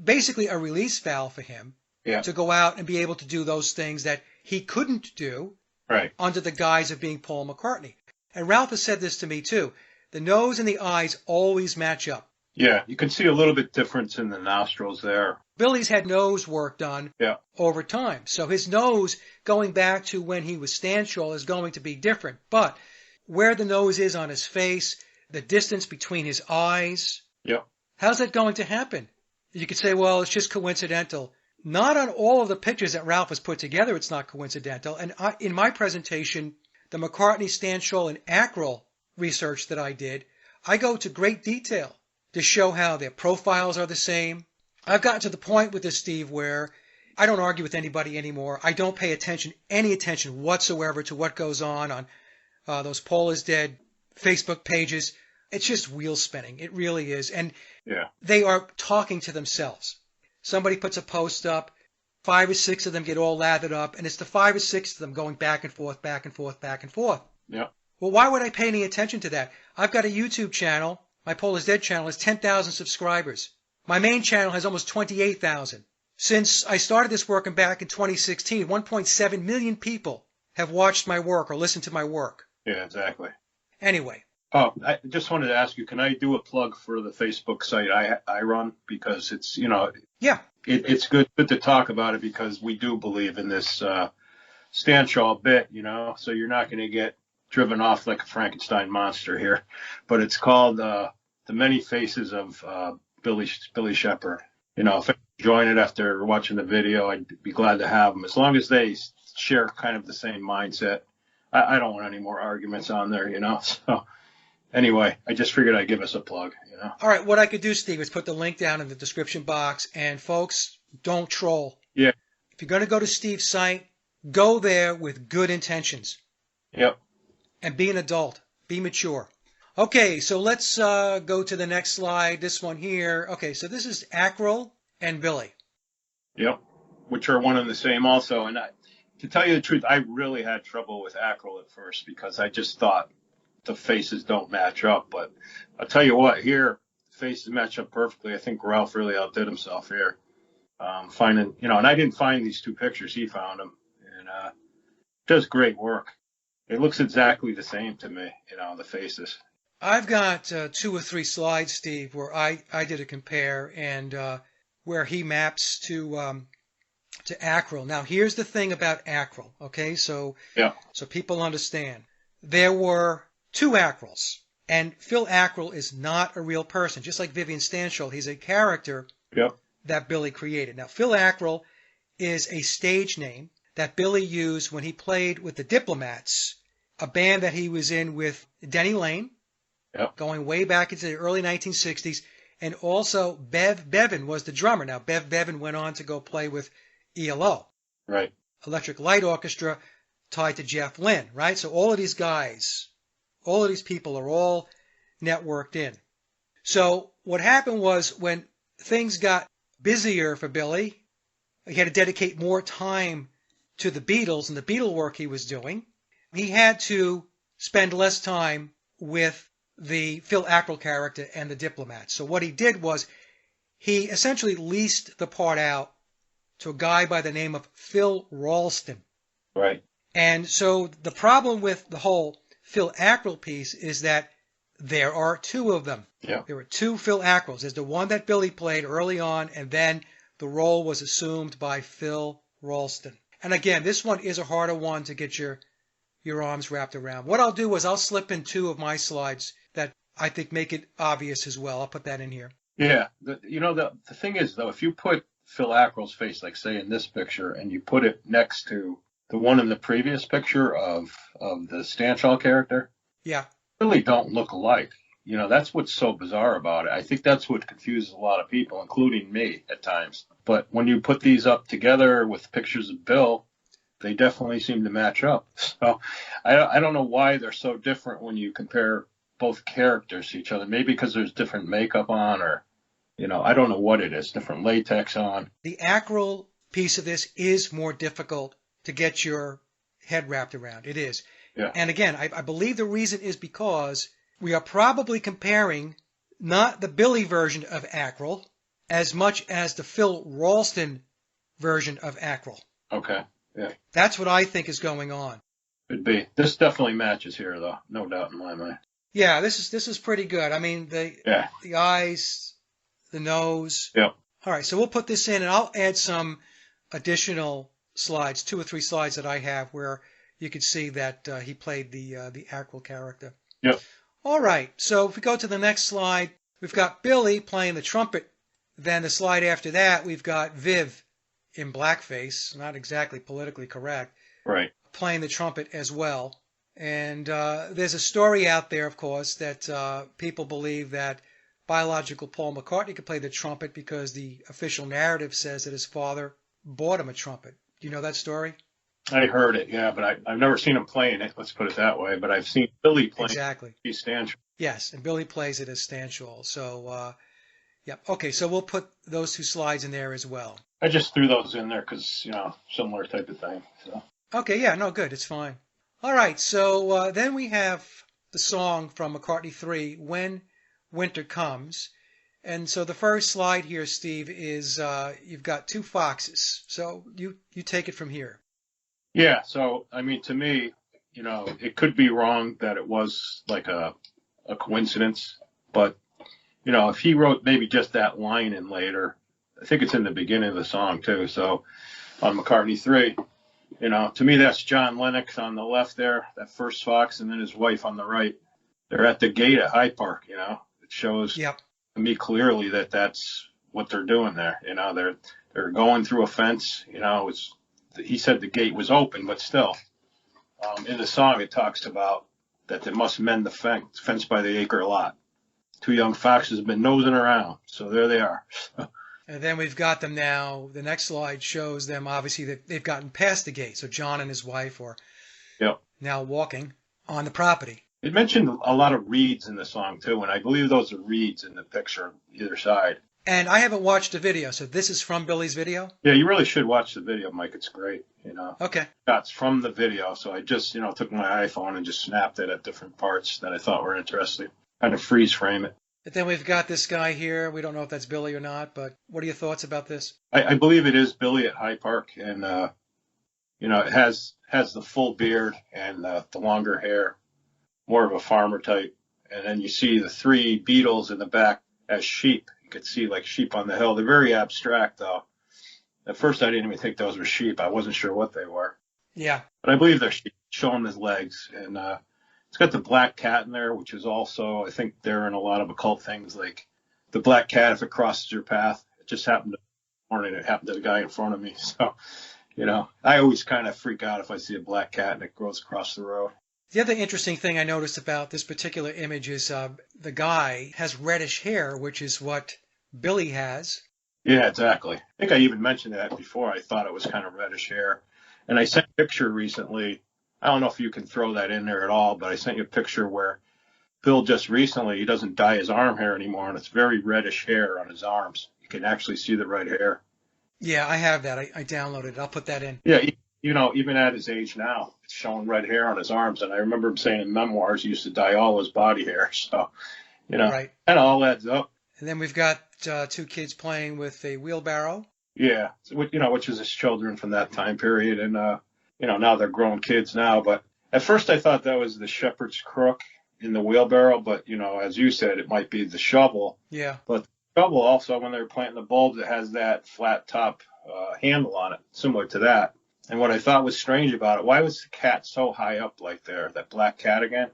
basically a release valve for him to go out and be able to do those things that he couldn't do right. under the guise of being Paul McCartney. And Ralph has said this to me too. The nose and the eyes always match up. Yeah, you can see a little bit difference in the nostrils there. Billy's had nose work done Yeah. over time. So his nose, going back to when he was Stanshall, is going to be different. But where the nose is on his face, the distance between his eyes, Yep. how's that going to happen? You could say, well, it's just coincidental. Not on all of the pictures that Ralph has put together, it's not coincidental. And in my presentation, the McCartney's, Stanshall, and Ackrell research that I did, I go to great detail to show how their profiles are the same. I've gotten to the point with this, Steve, where I don't argue with anybody anymore. I don't pay any attention whatsoever to what goes on those Paul is Dead Facebook pages. It's just wheel spinning. It really is. And Yeah. they are talking to themselves. Somebody puts a post up, 5 or 6 of them get all lathered up, and it's the 5 or 6 of them going back and forth, back and forth, back and forth. Yeah. Well, why would I pay any attention to that? I've got a YouTube channel. My Paul is Dead channel has 10,000 subscribers. My main channel has almost 28,000. Since I started this work back in 2016, 1.7 million people have watched my work or listened to my work. Yeah, exactly. Anyway. Oh, I just wanted to ask you, can I do a plug for the Facebook site I run? Because it's, Yeah. it's good to talk about it because we do believe in this Stanshall bit, so you're not going to get driven off like a Frankenstein monster here. But it's called The Many Faces of Billy Shepherd. If I join it after watching the video, I'd be glad to have them. As long as they share kind of the same mindset. I don't want any more arguments on there, So anyway, I just figured I'd give us a plug, All right, what I could do, Steve, is put the link down in the description box. And folks, don't troll. Yeah. If you're going to go to Steve's site, go there with good intentions. Yep. And be an adult. Be mature. Okay, so let's go to the next slide. This one here. Okay, so this is Ackrell and Billy. Yep. Which are one and the same also. And to tell you the truth, I really had trouble with Ackrell at first because I just thought the faces don't match up. But I'll tell you what, here, faces match up perfectly. I think Ralph really outdid himself here. Finding, and I didn't find these 2 pictures. He found them. And does great work. It looks exactly the same to me, the faces. I've got 2 or 3 slides, Steve, where I did a compare and where he maps to Ackrell. Now, here's the thing about Ackrell, okay? So people understand. There were 2 Ackrells, and Phil Ackrell is not a real person. Just like Vivian Stanshall, he's a character that Billy created. Now, Phil Ackrell is a stage name that Billy used when he played with the Diplomats, a band that he was in with Denny Lane, going way back into the early 1960s, and also Bev Bevan was the drummer. Now, Bev Bevan went on to go play with ELO, right? Electric Light Orchestra, tied to Jeff Lynne, right? So all of these guys, all of these people are all networked in. So what happened was when things got busier for Billy, he had to dedicate more time to the Beatles and the Beatle work he was doing. He had to spend less time with the Phil Ackrell character and the Diplomats. So what he did was he essentially leased the part out to a guy by the name of Phil Ralston. Right. And so the problem with the whole Phil Ackrell piece is that there are 2 of them. Yeah. There were 2 Phil Ackrells. There's the one that Billy played early on, and then the role was assumed by Phil Ralston. And again, this one is a harder one to get your arms wrapped around. What I'll do is I'll slip in 2 of my slides that I think make it obvious as well. I'll put that in here. Yeah. The thing is, though, if you put Phil Ackrell's face, like say in this picture, and you put it next to the one in the previous picture of the Stanshall character, yeah, really don't look alike. That's what's so bizarre about it. I think that's what confuses a lot of people, including me at times. But when you put these up together with pictures of Bill, they definitely seem to match up. So I don't know why they're so different when you compare both characters to each other. Maybe because there's different makeup on, or I don't know what it is, different latex on. The Ackrell piece of this is more difficult to get your head wrapped around. It is. Yeah. And again, I believe the reason is because we are probably comparing not the Billy version of Ackrell as much as the Phil Ralston version of Ackrell. Okay. Yeah. That's what I think is going on. Could be. This definitely matches here, though. No doubt in my mind. Yeah, this is pretty good. I mean, Yeah. the eyes, the nose. Yep. All right, so we'll put this in, and I'll add some additional slides, 2 or 3 slides that I have where you could see that he played the actual character. Yep. All right, so if we go to the next slide, we've got Billy playing the trumpet. Then the slide after that, we've got Viv in blackface, not exactly politically correct, Right. playing the trumpet as well. And there's a story out there, of course, that people believe that biological Paul McCartney could play the trumpet because the official narrative says that his father bought him a trumpet. Do you know that story? I heard it, yeah, but I've never seen him playing it, let's put it that way. But I've seen Billy playing Exactly. it. Stanch. Yes, and Billy plays it as Stanchel. So, yeah. Okay, so we'll put those 2 slides in there as well. I just threw those in there because, similar type of thing. So. Okay, yeah, no, good. It's fine. All right, so then we have the song from McCartney 3, When Winter Comes. And so the first slide here, Steve, is you've got 2 foxes. So you take it from here. Yeah, so, I mean, to me, it could be wrong that it was like a coincidence. But, if he wrote maybe just that line in later, I think it's in the beginning of the song, too. So on McCartney 3, to me, that's John Lennox on the left there, that first fox, and then his wife on the right. They're at the gate at Hyde Park, It shows Yep. to me clearly that that's what they're doing there. They're going through a fence. He said the gate was open, but still, in the song it talks about that they must mend the fence by the acre lot. 2 young foxes have been nosing around, so there they are. And then we've got them now. The next slide shows them, obviously, that they've gotten past the gate. So John and his wife are now walking on the property. It mentioned a lot of reeds in the song, too, and I believe those are reeds in the picture on either side. And I haven't watched the video, so this is from Billy's video? Yeah, you really should watch the video, Mike. It's great, Okay. Shots from the video, so I just, took my iPhone and just snapped it at different parts that I thought were interesting. Kind of freeze frame it. But then we've got this guy here. We don't know if that's Billy or not, but what are your thoughts about this? I believe it is Billy at Hyde Park, and, it has the full beard and the longer hair, more of a farmer type. And then you see the 3 beetles in the back as sheep. You could see like sheep on the hill. They're very abstract, though. At first, I didn't even think those were sheep. I wasn't sure what they were. Yeah. But I believe they're sheep, showing his legs. And it's got the black cat in there, which is also, I think they're in a lot of occult things, like the black cat, if it crosses your path. It just happened it happened to the guy in front of me. So, I always kind of freak out if I see a black cat and it goes across the road. The other interesting thing I noticed about this particular image is the guy has reddish hair, which is what Billy has. Yeah, exactly. I think I even mentioned that before. I thought it was kind of reddish hair. And I sent a picture recently. I don't know if you can throw that in there at all, but I sent you a picture where Bill just recently, he doesn't dye his arm hair anymore, and it's very reddish hair on his arms. You can actually see the red hair. Yeah, I have that. I downloaded it. I'll put that in. Yeah, even at his age now, it's showing red hair on his arms. And I remember him saying in memoirs he used to dye all his body hair. So, Right. That all adds up. And then we've got 2 kids playing with a wheelbarrow. Yeah, which is his children from that time period. And, now they're grown kids now. But at first I thought that was the shepherd's crook in the wheelbarrow. But, as you said, it might be the shovel. Yeah. But the shovel also, when they're planting the bulbs, it has that flat top handle on it, similar to that. And what I thought was strange about it, why was the cat so high up like there, that black cat again,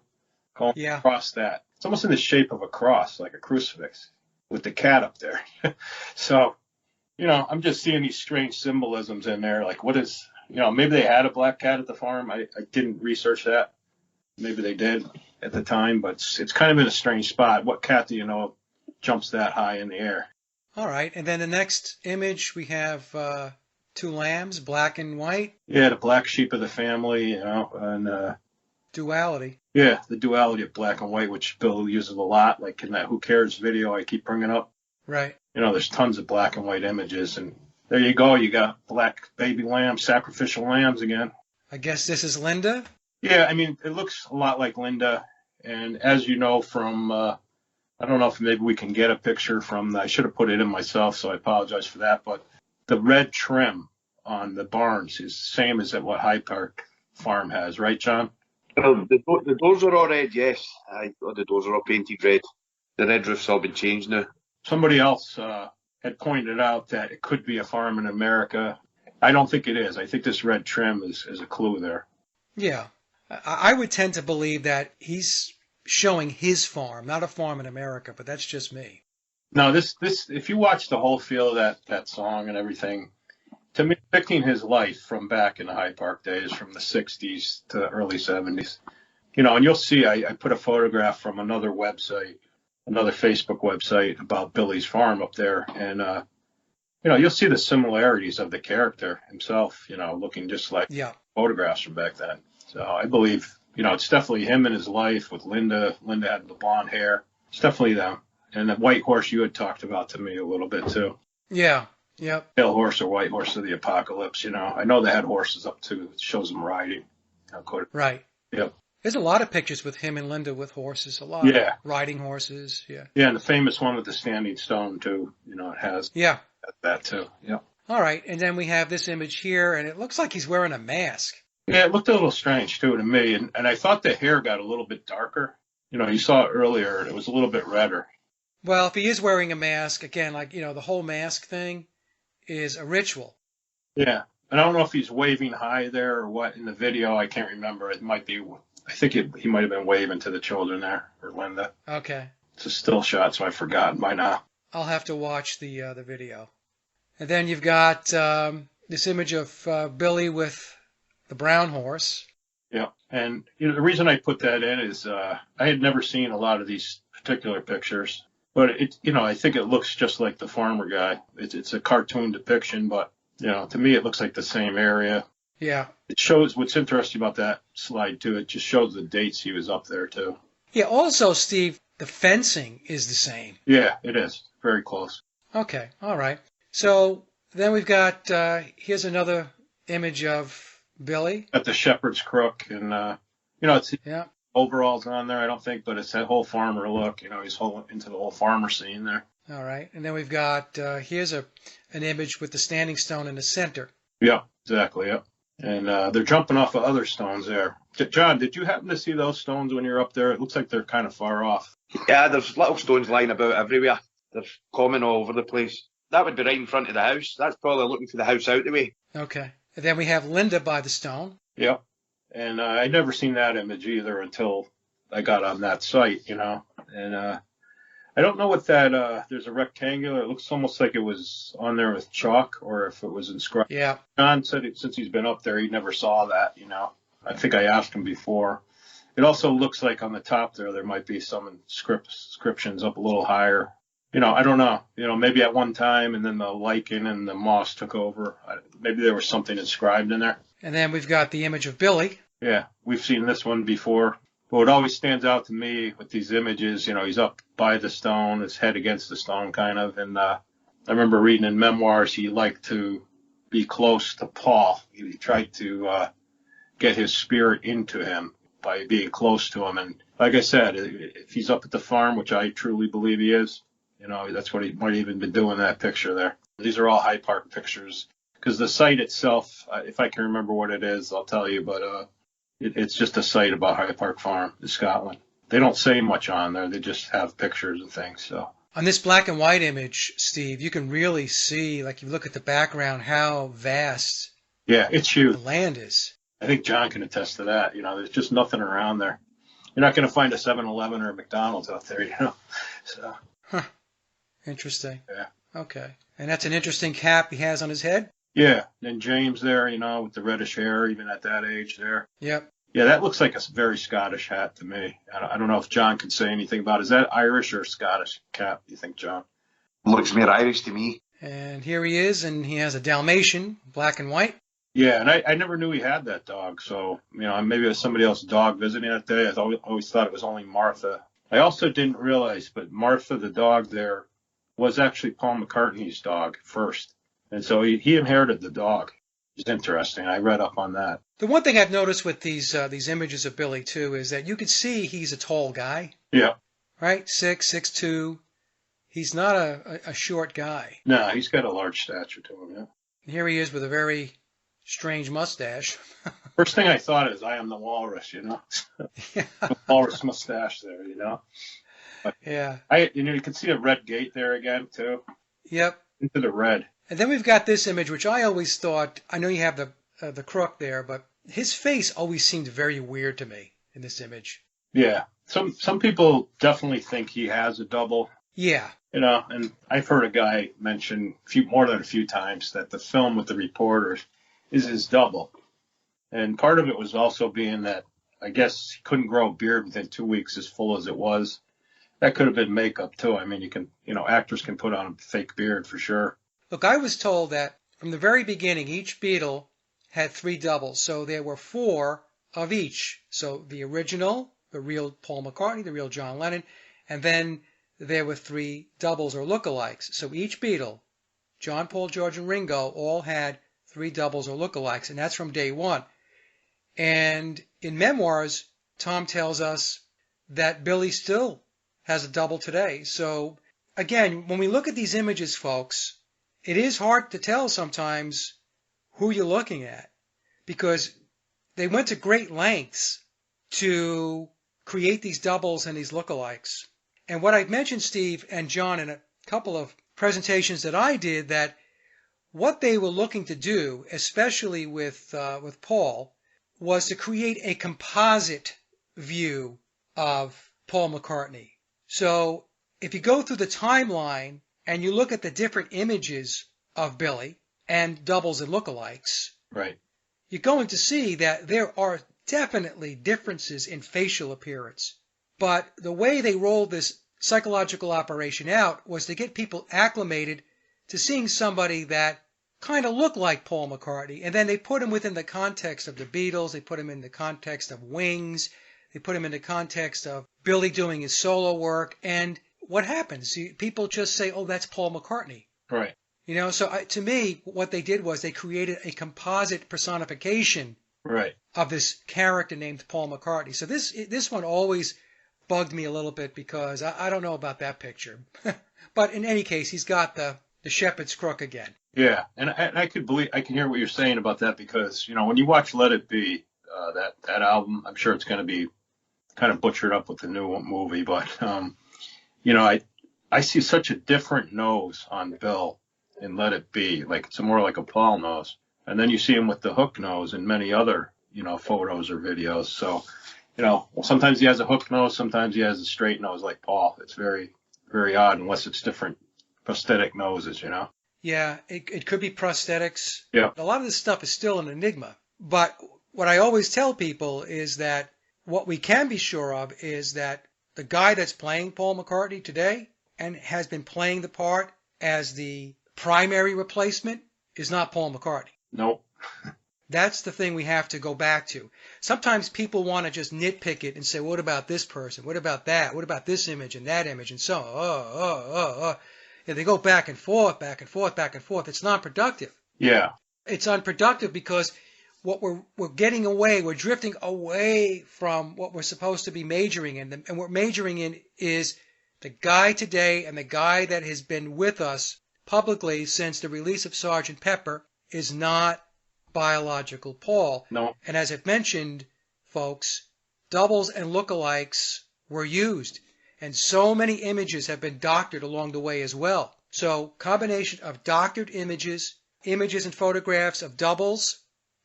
going across that? It's almost in the shape of a cross, like a crucifix, with the cat up there. So, I'm just seeing these strange symbolisms in there. Like, what is, maybe they had a black cat at the farm. I didn't research that. Maybe they did at the time, but it's kind of in a strange spot. What cat do you know jumps that high in the air? All right. And then the next image, we have 2 lambs, black and white. Yeah, the black sheep of the family, and Duality. yeah, the duality of black and white, which Bill uses a lot, like in that Who Cares video I keep bringing up. Right. There's tons of black and white images, and there you go. You got black baby lambs, sacrificial lambs again. I guess this is Linda. Yeah, I mean, it looks a lot like Linda, and as you know from, I don't know if maybe we can get a picture from, I should have put it in myself, so I apologize for that, but the red trim on the barns is the same as at what Hyde Park farm has, right, John? Well, the doors are all red, yes. Aye, the doors are all painted red. The red roof's all been changed now. Somebody else had pointed out that it could be a farm in America. I don't think it is. I think this red trim is a clue there. Yeah. I would tend to believe that he's showing his farm, not a farm in America, but that's just me. No, this if you watch the whole feel of that song and everything, to me, depicting his life from back in the High Park days, from the 60s to the early 70s, and you'll see I put a photograph from another website, another Facebook website about Billy's farm up there, and you'll see the similarities of the character himself, looking just like photographs from back then. So I believe, it's definitely him in his life with Linda. Linda had the blonde hair. It's definitely them. And the white horse you had talked about to me a little bit too. Yeah. Yep. Pale horse or white horse of the apocalypse, I know they had horses up too. It shows them riding. Right. Yep. There's a lot of pictures with him and Linda with horses, a lot. Yeah. Riding horses, yeah. Yeah, and the famous one with the standing stone too, it has that too. Yep. All right, and then we have this image here, and it looks like he's wearing a mask. Yeah, it looked a little strange too to me, and I thought the hair got a little bit darker. You saw it earlier, it was a little bit redder. Well, if he is wearing a mask, again, like, the whole mask thing is a ritual. Yeah, and I don't know if he's waving high there or what in the video. I can't remember. It might be, I think he might have been waving to the children there, or Linda. Okay. It's a still shot, so I've forgotten by now. I'll have to watch the video. And then you've got this image of Billy with the brown horse. Yeah, and the reason I put that in is I had never seen a lot of these particular pictures, but I think it looks just like the farmer guy. It's a cartoon depiction, but to me it looks like the same area. Yeah. It shows what's interesting about that slide too. It just shows the dates he was up there too. Yeah. Also, Steve, the fencing is the same. Yeah, it is very close. Okay. All right. So then we've got here's another image of Billy at the shepherd's crook, and it's overalls on there, I don't think, but it's that whole farmer look. He's into the whole farmer scene there. All right, and then we've got here's an image with the standing stone in the center. Yeah, exactly. Yeah, and they're jumping off of other stones there. John, did you happen to see those stones when you're up there? It looks like they're kind of far off. Yeah, there's little stones lying about everywhere. They're common all over the place. That would be right in front of the house. That's probably looking for the house out the way. Okay. And then we have Linda by the stone. Yeah. And I'd never seen that image either until I got on that site, And I don't know what that, there's a rectangular, it looks almost like it was on there with chalk or if it was inscribed. Yeah. John said since he's been up there, he never saw that, I think I asked him before. It also looks like on the top there might be some inscriptions up a little higher. I don't know. Maybe at one time, and then the lichen and the moss took over. Maybe there was something inscribed in there. And then we've got the image of Billy. Yeah, we've seen this one before. But what always stands out to me with these images, he's up by the stone, his head against the stone kind of. And I remember reading in memoirs he liked to be close to Paul. He tried to get his spirit into him by being close to him. And like I said, if he's up at the farm, which I truly believe he is, that's what he might even been doing that picture there. These are all High Park pictures because the site itself, if I can remember what it is, I'll tell you. But it's just a site about High Park Farm in Scotland. They don't say much on there. They just have pictures and things. So on this black and white image, Steve, you can really see, like you look at the background, how vast it's huge. The land is. I think John can attest to that. There's just nothing around there. You're not going to find a 7-Eleven or a McDonald's out there, So. Huh. Interesting. Yeah. Okay. And that's an interesting cap he has on his head? Yeah. And James there, with the reddish hair, even at that age there. Yep. Yeah, that looks like a very Scottish hat to me. I don't know if John can say anything about it. Is that Irish or Scottish cap, do you think, John? Looks more Irish to me. And here he is, and he has a Dalmatian, black and white. Yeah, and I never knew he had that dog. So, maybe it was somebody else's dog visiting that day. I always thought it was only Martha. I also didn't realize, but Martha, the dog there, was actually Paul McCartney's dog first. And so he inherited the dog. It's interesting. I read up on that. The one thing I've noticed with these images of Billy, too, is that you could see he's a tall guy. Yeah. Right? 6'2". He's not a short guy. No, he's got a large stature to him, yeah. And here he is with a very strange mustache. First thing I thought is, I am the walrus, The walrus mustache there, But Yeah. you can see the red gate there again, too. Yep. Into the red. And then we've got this image, which I always thought, I know you have the crook there, but his face always seemed very weird to me in this image. Yeah. Some people definitely think he has a double. Yeah. And I've heard a guy mention more than a few times that the film with the reporters is his double. And part of it was also being that I guess he couldn't grow a beard within 2 weeks as full as it was. That could have been makeup too. I mean, actors can put on a fake beard for sure. Look, I was told that from the very beginning, each Beatle had 3 doubles. So there were 4 of each. So the original, the real Paul McCartney, the real John Lennon, and then there were 3 doubles or lookalikes. So each Beatle, John, Paul, George, and Ringo, all had 3 doubles or lookalikes, and that's from day one. And in memoirs, Tom tells us that Billy still has a double today. So again, when we look at these images, folks, it is hard to tell sometimes who you're looking at because they went to great lengths to create these doubles and these lookalikes. And what I've mentioned, Steve and John, in a couple of presentations that I did, that what they were looking to do, especially with Paul, was to create a composite view of Paul McCartney. So if you go through the timeline and you look at the different images of Billy and doubles and lookalikes, right, you're going to see that there are definitely differences in facial appearance. But the way they rolled this psychological operation out was to get people acclimated to seeing somebody that kind of looked like Paul McCartney, and then they put him within the context of the Beatles, they put him in the context of Wings, they put him in the context of Billy doing his solo work, and what happens? People just say, oh, that's Paul McCartney. right. So to me, what they did was they created a composite personification Right. of this character named Paul McCartney. So this one always bugged me a little bit because I don't know about that picture. But in any case, he's got the shepherd's crook again. Yeah, and I can hear what you're saying about that because when you watch Let It Be, that album, I'm sure it's going to be kind of butchered up with the new movie, but I see such a different nose on Bill in Let It Be, like it's more like a Paul nose, and then you see him with the hook nose in many other photos or videos. So sometimes he has a hook nose, sometimes he has a straight nose like Paul. It's very, very odd unless it's different prosthetic noses. Yeah, it could be prosthetics. Yeah. A lot of this stuff is still an enigma. But what I always tell people is that what we can be sure of is that the guy that's playing Paul McCartney today and has been playing the part as the primary replacement is not Paul McCartney. Nope. That's the thing we have to go back to. Sometimes people want to just nitpick it and say, what about this person? What about that? What about this image and that image and so on? And they go back and forth, back and forth, back and forth. It's not productive. Yeah. It's unproductive because what we're getting away, we're drifting away from what we're supposed to be majoring in. And what we're majoring in is the guy today and the guy that has been with us publicly since the release of Sgt. Pepper is not biological Paul. No. And as I've mentioned, folks, doubles and lookalikes were used. And so many images have been doctored along the way as well. So combination of doctored images and photographs of doubles,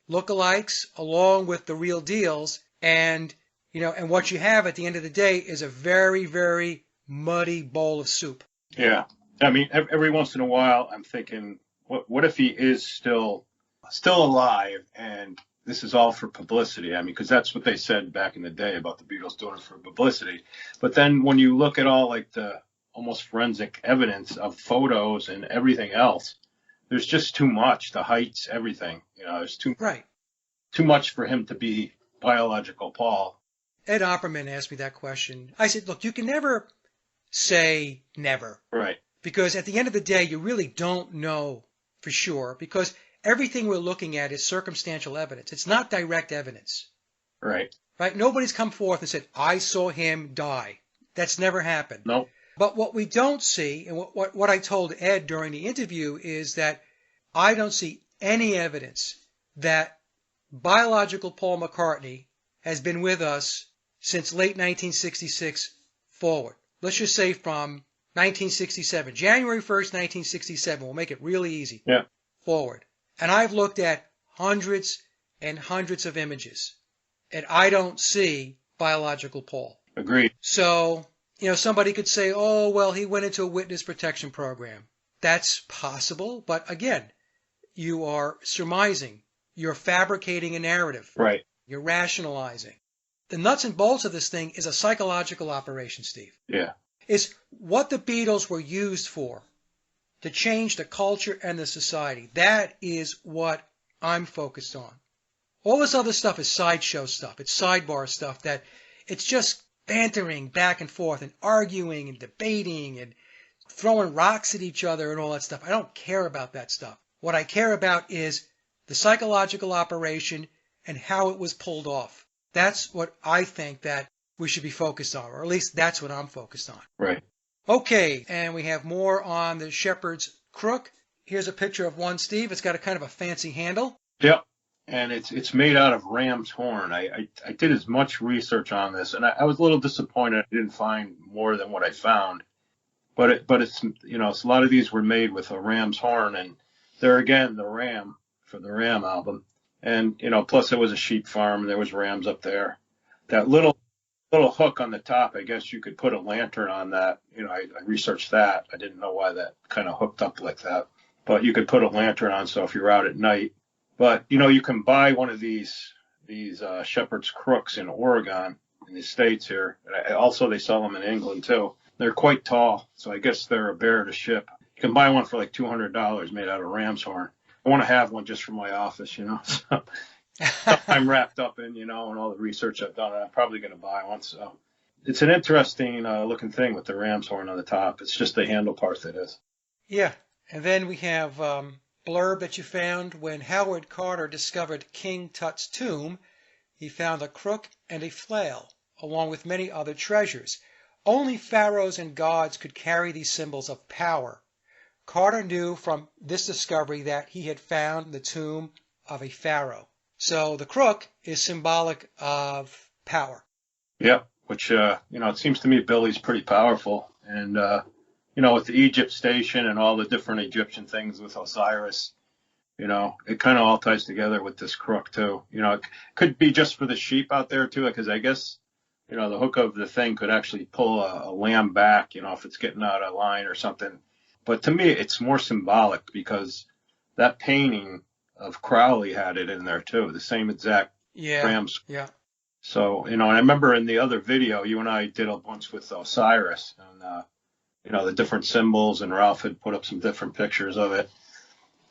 lookalikes, along with the real deals. And what you have at the end of the day is a very, very muddy bowl of soup. Yeah. I mean, every once in a while, I'm thinking, what if he is still alive and this is all for publicity? I mean, because that's what they said back in the day about the Beatles doing it for publicity. But then when you look at all like the almost forensic evidence of photos and everything else, there's just too much. The heights, everything. There's too much for him to be biological Paul. Ed Opperman asked me that question. I said, look, you can never say never. Right. Because at the end of the day, you really don't know for sure because everything we're looking at is circumstantial evidence. It's not direct evidence. Right. Right? Nobody's come forth and said, I saw him die. That's never happened. No. But what we don't see, and what I told Ed during the interview, is that I don't see any evidence that biological Paul McCartney has been with us since late 1966 forward. Let's just say from 1967, January 1st, 1967. We'll make it really easy. Yeah. Forward. And I've looked at hundreds and hundreds of images, and I don't see biological Paul. Agreed. So, somebody could say, oh, well, he went into a witness protection program. That's possible, but again, you are surmising. You're fabricating a narrative. Right. You're rationalizing. The nuts and bolts of this thing is a psychological operation, Steve. Yeah. It's what the Beatles were used for, to change the culture and the society. That is what I'm focused on. All this other stuff is sideshow stuff. It's sidebar stuff that it's just bantering back and forth and arguing and debating and throwing rocks at each other and all that stuff. I don't care about that stuff. What I care about is the psychological operation and how it was pulled off. That's what I think that we should be focused on, or at least that's what I'm focused on. Right. Okay, and we have more on the shepherd's crook. Here's a picture of one, Steve. It's got a kind of a fancy handle. Yep. And it's made out of ram's horn. I did as much research on this, and I was a little disappointed I didn't find more than what I found. But it's a lot of these were made with a ram's horn, and there again the ram for the Ram album, and plus it was a sheep farm and there was rams up there. That little hook on the top, I guess you could put a lantern on that. I researched that. I didn't know why that kind of hooked up like that, but you could put a lantern on so if you're out at night. But you can buy one of these shepherd's crooks in Oregon, in the States here. Also, they sell them in England too. They're quite tall, so I guess they're a bear to ship. You can buy one for like $200 made out of ram's horn. I want to have one just for my office, So I'm wrapped up in, and all the research I've done. I'm probably going to buy one. So it's an interesting looking thing with the ram's horn on the top. It's just the handle part that is. Yeah, and then we have blurb that you found. When Howard Carter discovered King Tut's tomb, he found a crook and a flail, along with many other treasures. Only pharaohs and gods could carry these symbols of power. Carter knew from this discovery that he had found the tomb of a pharaoh. So the crook is symbolic of power. Yeah, which, it seems to me Billy's pretty powerful. And, with the Egypt station and all the different Egyptian things with Osiris, it kind of all ties together with this crook too. It could be just for the sheep out there too, because I guess, the hook of the thing could actually pull a lamb back, if it's getting out of line or something. But to me, it's more symbolic because that painting of Crowley had it in there too, the same exact rams. Yeah. So, and I remember in the other video, you and I did a bunch with Osiris and, the different symbols, and Ralph had put up some different pictures of it.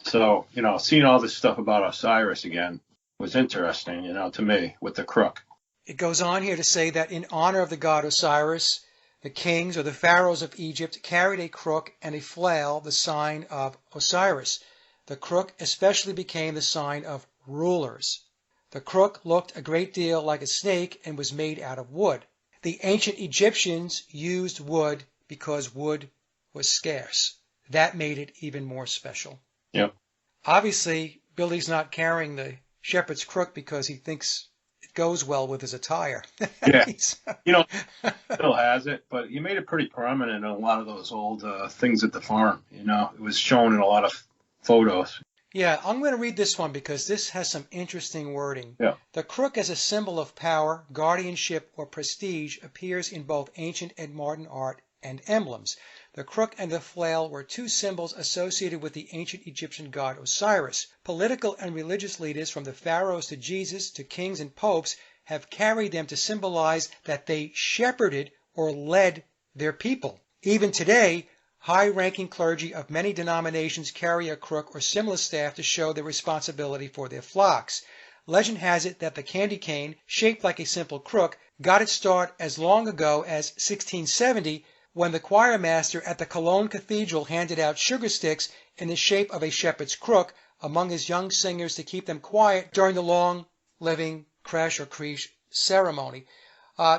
So, seeing all this stuff about Osiris again was interesting, to me with the crook. It goes on here to say that in honor of the god Osiris, the kings or the pharaohs of Egypt carried a crook and a flail, the sign of Osiris. The crook especially became the sign of rulers. The crook looked a great deal like a snake and was made out of wood. The ancient Egyptians used wood because wood was scarce. That made it even more special. Yep. Obviously, Billy's not carrying the shepherd's crook because he thinks it goes well with his attire. Yeah. Still has it, but he made it pretty prominent in a lot of those old things at the farm. It was shown in a lot of photos. Yeah, I'm going to read this one because this has some interesting wording. Yeah. The crook as a symbol of power, guardianship, or prestige appears in both ancient and modern art and emblems. The crook and the flail were two symbols associated with the ancient Egyptian god Osiris. Political and religious leaders, from the pharaohs to Jesus to kings and popes, have carried them to symbolize that they shepherded or led their people. Even today, high-ranking clergy of many denominations carry a crook or similar staff to show their responsibility for their flocks. Legend has it that the candy cane, shaped like a simple crook, got its start as long ago as 1670, when the choir master at the Cologne Cathedral handed out sugar sticks in the shape of a shepherd's crook among his young singers to keep them quiet during the long living creche or creche ceremony.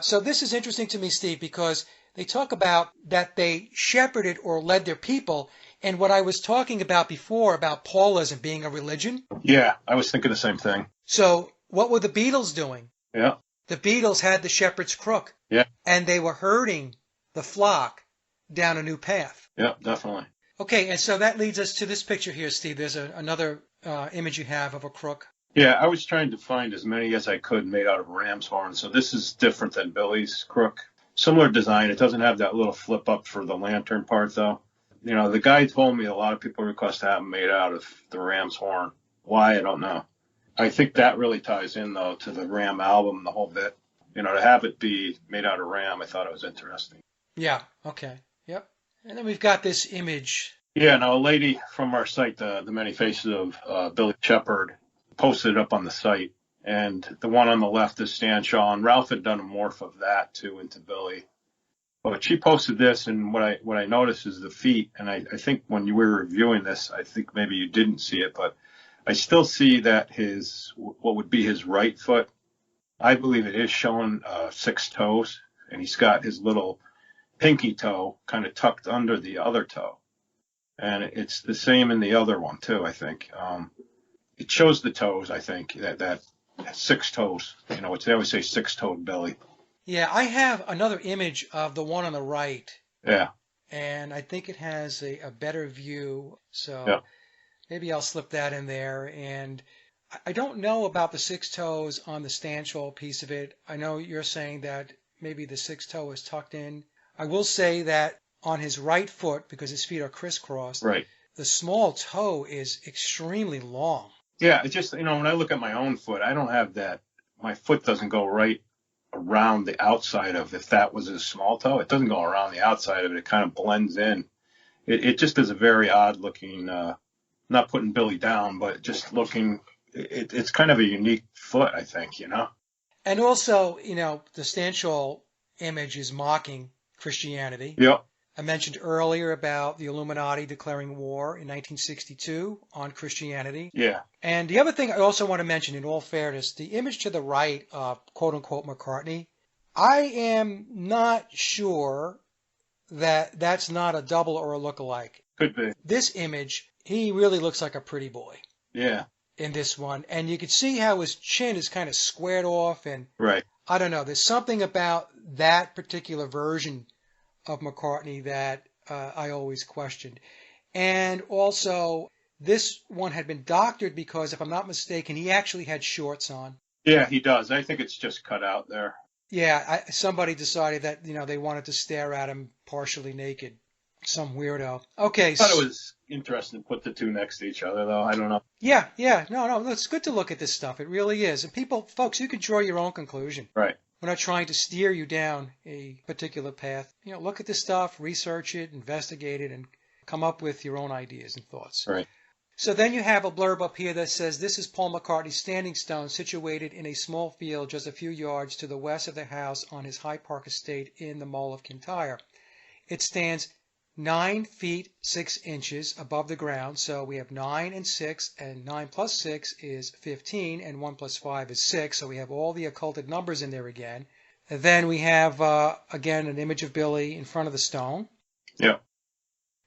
So this is interesting to me, Steve, because they talk about that they shepherded or led their people, And what I was talking about before about Paulism being a religion. Yeah, I was thinking the same thing. So what were the Beatles doing? Yeah. The Beatles had the shepherd's crook. Yeah. And they were herding the flock down a new path. Yeah, definitely. Okay, and so that leads us to this picture here, Steve. There's another image you have of a crook. Yeah, I was trying to find as many as I could made out of ram's horn. So this is different than Billy's crook. Similar design. It doesn't have that little flip up for the lantern part, though. You know, the guy told me a lot of people request to have them made out of the ram's horn. Why, I don't know. I think that really ties in, though, to the Ram album, the whole bit. You know, to have it be made out of Ram, I thought it was interesting. Yeah, okay, yep. And then we've got this image. Yeah, now a lady from our site, the Many Faces of Billy Shepherd, posted it up on the site. And the one on the left is Stan Shaw, and Ralph had done a morph of that, too, into Billy. But she posted this, and what I noticed is the feet, and I think when you were reviewing this, I think maybe you didn't see it, but I still see that what would be his right foot, I believe it is showing 6 toes, and he's got his little pinky toe kind of tucked under the other toe. And it's the same in the other one, too, I think. It shows the toes, I think, that 6 toes. You know, they always say 6-toed Billy. Yeah, I have another image of the one on the right. Yeah. And I think it has a better view. So yeah. Maybe I'll slip that in there. And I don't know about the 6 toes on the stanchial piece of it. I know you're saying that maybe the 6th toe is tucked in. I will say that on his right foot, because his feet are crisscrossed, right, the small toe is extremely long. Yeah, it's just, you know, when I look at my own foot, I don't have that. My foot doesn't go right around the outside of, if that was a small toe, it doesn't go around the outside of it. It kind of blends in. It just is a very odd looking, not putting Billy down, but just looking, it's kind of a unique foot, I think, you know. And also, you know, the stanchial image is mocking Christianity. Yep. I mentioned earlier about the Illuminati declaring war in 1962 on Christianity. Yeah. And the other thing I also want to mention, in all fairness, the image to the right of quote-unquote McCartney, I am not sure that that's not a double or a look-alike. Could be. This image, he really looks like a pretty boy. Yeah. In this one. And you can see how his chin is kind of squared off. And right. I don't know, there's something about that particular version of McCartney that I always questioned. And also, this one had been doctored because, if I'm not mistaken, he actually had shorts on. Yeah, he does. I think it's just cut out there. Yeah, somebody decided that, you know, they wanted to stare at him partially naked. Some weirdo. Okay. I thought it was interesting to put the two next to each other, though. I don't know. Yeah. No, it's good to look at this stuff. It really is. And folks, you can draw your own conclusion. Right. We're not trying to steer you down a particular path. You know, look at this stuff, research it, investigate it, and come up with your own ideas and thoughts. Right. So then you have a blurb up here that says, this is Paul McCartney's standing stone situated in a small field just a few yards to the west of the house on his High Park estate in the Mole of Kintyre. It stands 9 feet 6 inches above the ground. So we have 9 and 6, and 9 plus 6 is 15, and 1 plus 5 is 6. So we have all the occulted numbers in there again. And then we have, again, an image of Billy in front of the stone. Yeah.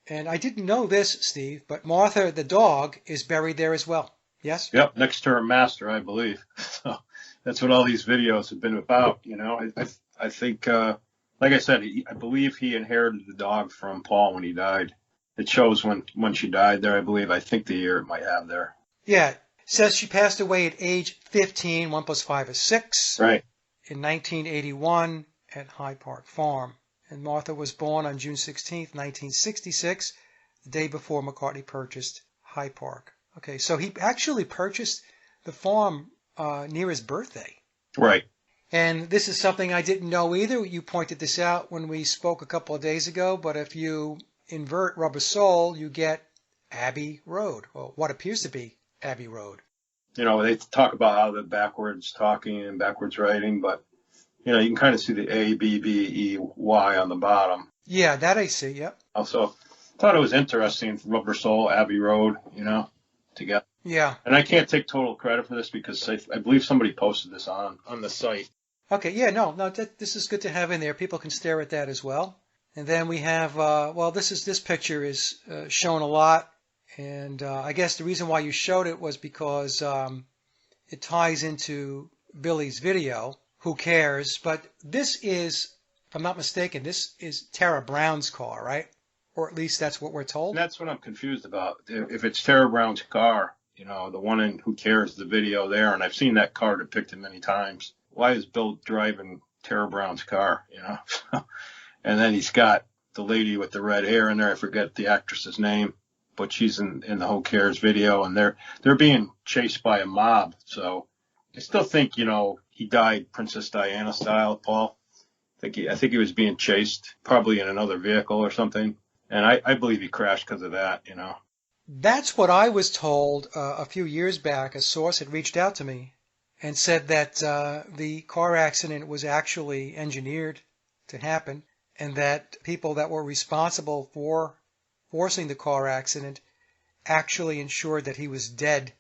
And I didn't know this, Steve, but Martha, the dog, is buried there as well. Yes? Yep, next to her master, I believe. So that's what all these videos have been about, you know. I think, like I said, I believe he inherited the dog from Paul when he died. It shows when she died there, I believe. I think the year it might have there. Yeah. It says she passed away at age 15. 1 plus 5 is 6. Right. In 1981 at High Park Farm. And Martha was born on June 16th, 1966, the day before McCartney purchased High Park. Okay, so he actually purchased the farm near his birthday. Right. And this is something I didn't know either. You pointed this out when we spoke a couple of days ago, but if you invert Rubber Soul, you get Abbey Road, or what appears to be Abbey Road. You know, they talk about how the backwards talking and backwards writing, but you know, you can kind of see the A, B, B, E, Y on the bottom. Yeah, that I see, yep. Also, thought it was interesting, Rubber Soul, Abbey Road, you know, together. Yeah. And I can't take total credit for this because I believe somebody posted this on the site. Okay, yeah, no, this is good to have in there. People can stare at that as well. And then we have, well, this picture is shown a lot, and I guess the reason why you showed it was because it ties into Billy's video, Who Cares? But this is, if I'm not mistaken, this is Tara Brown's car, right? Or at least that's what we're told. And that's what I'm confused about. If it's Tara Brown's car, the one in Who Cares, the video there, and I've seen that car depicted many times. Why is Bill driving Tara Brown's car, And then he's got the lady with the red hair in there. I forget the actress's name, but she's in the Who Cares video, and they're being chased by a mob. So I still think, he died Princess Diana style, Paul. I think he was being chased, probably in another vehicle or something. And I believe he crashed because of that, That's what I was told a few years back. A source had reached out to me and said that the car accident was actually engineered to happen, and that people that were responsible for forcing the car accident actually ensured that he was dead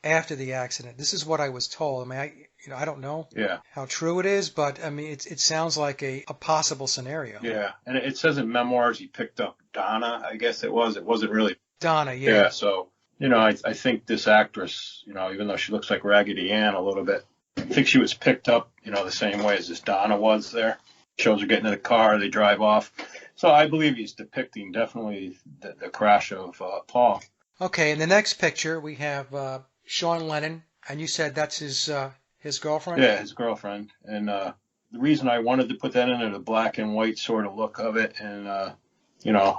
after the accident. This is what I was told. I mean, I don't know how true it is, but I mean, it sounds like a possible scenario. Yeah, and it says in memoirs he picked up Donna, I guess it was. It wasn't really Donna, Yeah, so, I think this actress, even though she looks like Raggedy Ann a little bit, I think she was picked up, the same way as this Donna was there. Shows her getting in the car, they drive off. So I believe he's depicting definitely the crash of Paul. Okay, in the next picture we have Sean Lennon, and you said that's his girlfriend? Yeah, his girlfriend. And the reason I wanted to put that in there, the black and white sort of look of it, and,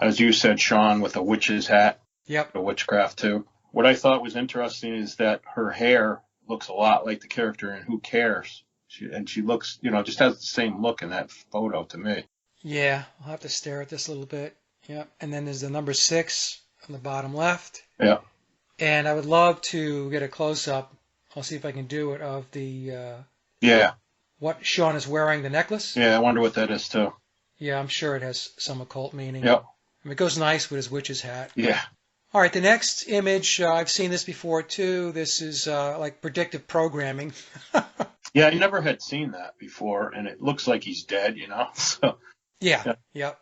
as you said, Sean, with a witch's hat. Yep. The witchcraft, too. What I thought was interesting is that her hair looks a lot like the character in Who Cares? She looks, just has the same look in that photo to me. Yeah, I'll have to stare at this a little bit. Yep. And then there's the number 6 on the bottom left. Yeah. And I would love to get a close-up. I'll see if I can do it, of the what Sean is wearing, the necklace. Yeah, I wonder what that is, too. Yeah, I'm sure it has some occult meaning. Yep. I mean, it goes nice with his witch's hat. Yeah. All right, the next image, I've seen this before, too. This is like predictive programming. Yeah, I never had seen that before, and it looks like he's dead, So Yeah.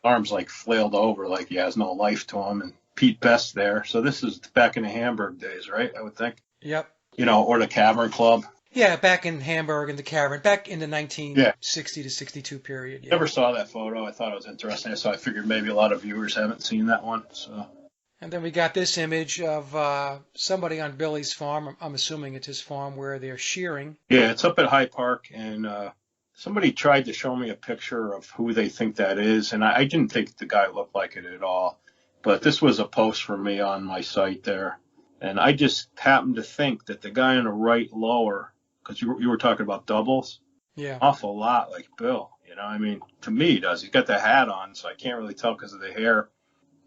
arms like flailed over, like he has no life to him, and Pete Best there. So this is back in the Hamburg days, right? I would think. Yep. Or the Cavern Club. Yeah, back in Hamburg in the Cavern, back in the 1960 to 62 period. Yeah. Never saw that photo. I thought it was interesting, so I figured maybe a lot of viewers haven't seen that one. So. And then we got this image of somebody on Billy's farm. I'm assuming it's his farm where they're shearing. Yeah, it's up at High Park, and somebody tried to show me a picture of who they think that is, and I didn't think the guy looked like it at all. But this was a post from me on my site there, and I just happened to think that the guy on the right lower, because you were talking about doubles, awful lot like Bill. I mean, to me he does. He's got the hat on, so I can't really tell because of the hair.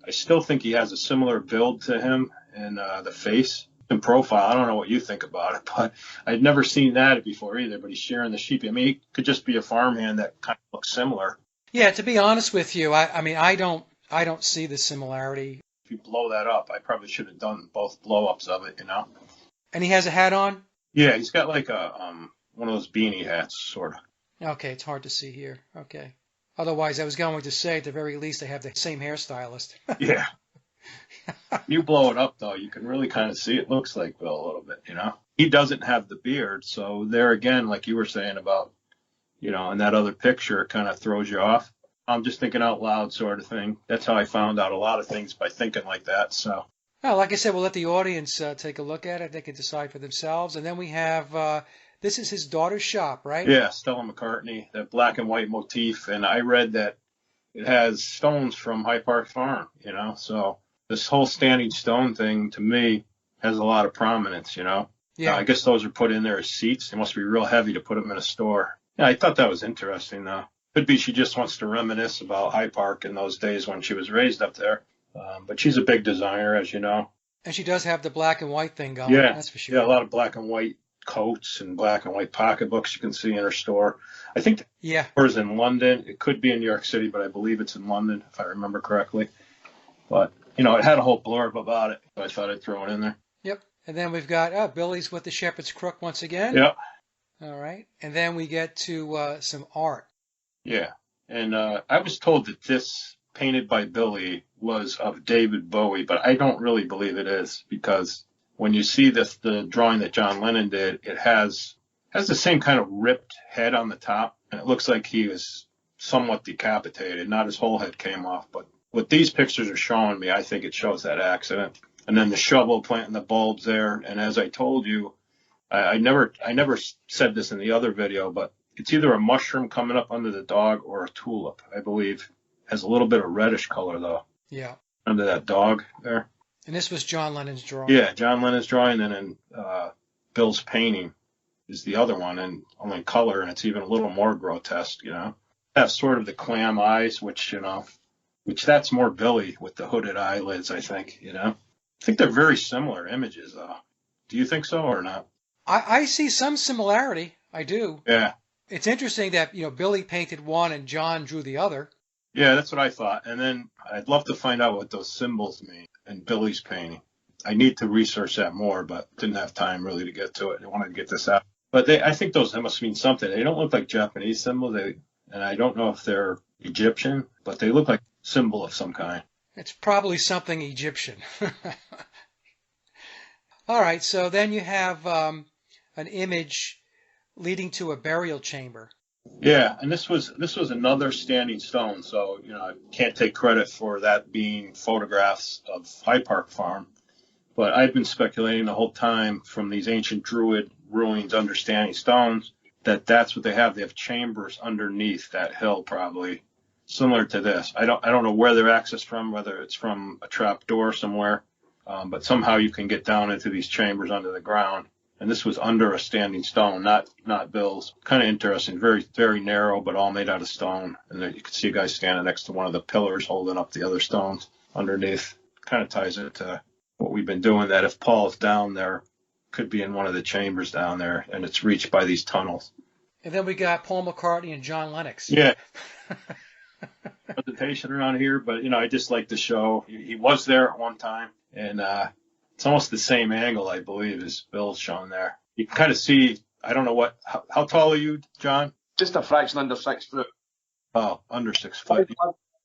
I still think he has a similar build to him in the face and profile. I don't know what you think about it, but I'd never seen that before either. But he's shearing the sheep. I mean, he could just be a farmhand that kind of looks similar. Yeah, to be honest with you, I mean, I don't see the similarity. If you blow that up, I probably should have done both blow-ups of it, And he has a hat on? Yeah, he's got like a one of those beanie hats, sort of. Okay, it's hard to see here. Okay. Otherwise, I was going to say, at the very least, they have the same hairstylist. Yeah. You blow it up, though, you can really kind of see it looks like Bill a little bit, He doesn't have the beard, so there again, like you were saying about, in that other picture, it kind of throws you off. I'm just thinking out loud sort of thing. That's how I found out a lot of things, by thinking like that, so. Well, like I said, we'll let the audience take a look at it. They can decide for themselves. And then we have... this is his daughter's shop, right? Yeah, Stella McCartney, that black and white motif. And I read that it has stones from High Park Farm, So this whole standing stone thing, to me, has a lot of prominence, Yeah. I guess those are put in there as seats. They must be real heavy to put them in a store. Yeah, I thought that was interesting, though. Could be she just wants to reminisce about High Park in those days when she was raised up there. But she's a big designer, as you know. And she does have the black and white thing going, that's for sure. Yeah, a lot of black and white coats and black and white pocketbooks you can see in her store. I think the store is in London. It could be in New York City, but I believe it's in London, if I remember correctly. But, it had a whole blurb about it, so I thought I'd throw it in there. Yep. And then we've got Billy's with the shepherd's crook once again. Yep. All right. And then we get to some art. Yeah. And I was told that this painted by Billy was of David Bowie, but I don't really believe it is, because when you see the drawing that John Lennon did, it has the same kind of ripped head on the top, and it looks like he was somewhat decapitated. Not his whole head came off, but what these pictures are showing me, I think it shows that accident. And then the shovel planting the bulbs there. And as I told you, I never said this in the other video, but it's either a mushroom coming up under the dog or a tulip, I believe. Has a little bit of reddish color, though. Yeah. Under that dog there. And this was John Lennon's drawing. Yeah, John Lennon's drawing, and then Bill's painting is the other one, and only color, and it's even a little more grotesque, you know. Have sort of the clam eyes, which that's more Billy with the hooded eyelids, I think, you know. I think they're very similar images, though. Do you think so or not? I see some similarity. I do. Yeah. It's interesting that, Billy painted one and John drew the other. Yeah, that's what I thought. And then I'd love to find out what those symbols mean in Billy's painting. I need to research that more, but didn't have time really to get to it. I wanted to get this out. But I think those must mean something. They don't look like Japanese symbols, and I don't know if they're Egyptian, but they look like a symbol of some kind. It's probably something Egyptian. All right, so then you have an image leading to a burial chamber. Yeah, and this was another standing stone, so I can't take credit for that being photographs of Hyde Park Farm, but I've been speculating the whole time from these ancient Druid ruins under standing stones that's what they have. They have chambers underneath that hill, probably similar to this. I don't know where they're accessed from, whether it's from a trap door somewhere, but somehow you can get down into these chambers under the ground. And this was under a standing stone, not Bill's. Kind of interesting, very, very narrow, but all made out of stone. And then you can see a guy standing next to one of the pillars holding up the other stones underneath. Kind of ties it to what we've been doing, that if Paul's down there, could be in one of the chambers down there, and it's reached by these tunnels. And then we got Paul McCartney and John Lennox. Yeah. Presentation around here, but, I just like the show. He was there at one time, and it's almost the same angle, I believe, as Bill's shown there. You can kind of see, I don't know how tall are you, John? Just a fraction under 6 foot. Oh, under 6 foot.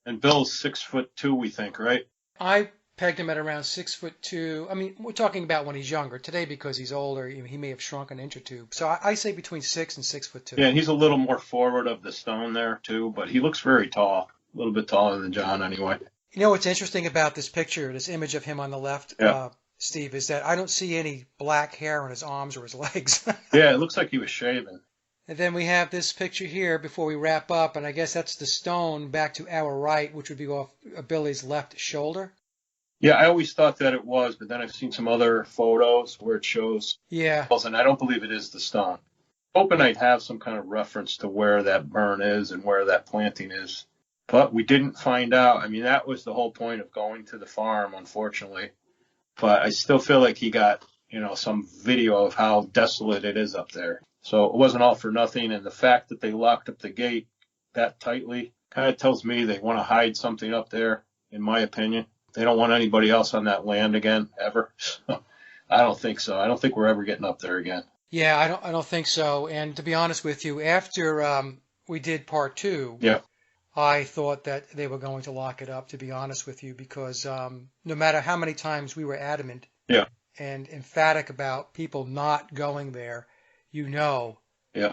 And Bill's 6'2", we think, right? I pegged him at around 6'2". I mean, we're talking about when he's younger. Today, because he's older, he may have shrunk an inch or two. So I say between 6 and 6'2". Yeah, and he's a little more forward of the stone there, too, but he looks very tall. A little bit taller than John, anyway. You know what's interesting about this picture, this image of him on the left, yeah. Steve, is that I don't see any black hair on his arms or his legs. Yeah, it looks like he was shaving. And then we have this picture here before we wrap up, and I guess that's the stone back to our right, which would be off Billy's left shoulder. Yeah, I always thought that it was, but then I've seen some other photos where it shows. Yeah. And I don't believe it is the stone. Hoping I'd have some kind of reference to where that burn is and where that planting is. But we didn't find out. I mean, that was the whole point of going to the farm, unfortunately. But I still feel like he got, some video of how desolate it is up there. So it wasn't all for nothing. And the fact that they locked up the gate that tightly kind of tells me they want to hide something up there, in my opinion. They don't want anybody else on that land again, ever. I don't think so. I don't think we're ever getting up there again. Yeah, I don't think so. And to be honest with you, after we did part 2, yeah, I thought that they were going to lock it up, to be honest with you, because no matter how many times we were adamant yeah, and emphatic about people not going there, yeah,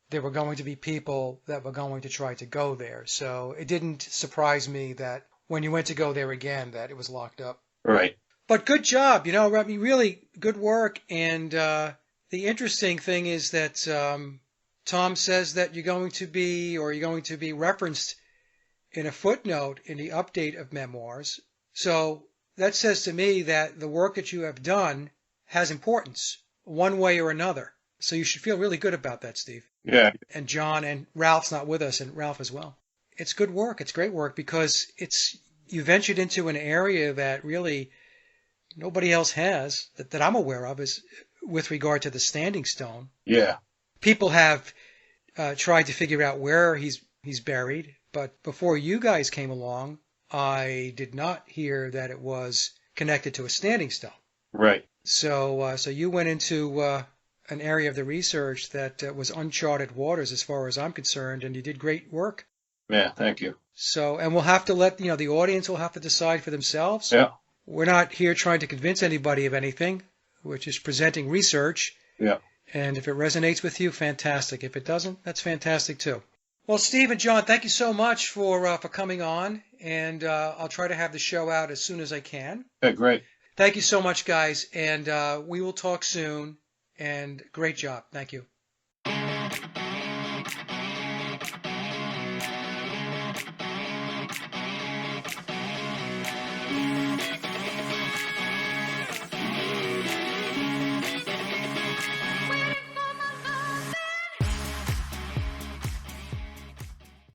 there were going to be people that were going to try to go there. So it didn't surprise me that when you went to go there again, that it was locked up. Right. But good job, I mean, really good work. And the interesting thing is that Tom says that you're going to be referenced in a footnote in the update of memoirs. So that says to me that the work that you have done has importance one way or another. So you should feel really good about that, Steve. Yeah. And John and Ralph's not with us, and Ralph as well. It's good work. It's great work because you ventured into an area that really nobody else has that I'm aware of is with regard to the standing stone. Yeah. People have tried to figure out where he's buried, but before you guys came along, I did not hear that it was connected to a standing stone. Right. So you went into an area of the research that was uncharted waters as far as I'm concerned, and you did great work. Yeah, thank you. So, and we'll have to let, the audience will have to decide for themselves. Yeah. We're not here trying to convince anybody of anything. We're just presenting research. Yeah. And if it resonates with you, fantastic. If it doesn't, that's fantastic too. Well, Steve and John, thank you so much for coming on, and I'll try to have the show out as soon as I can. Okay, great. Thank you so much, guys, and we will talk soon, and great job. Thank you.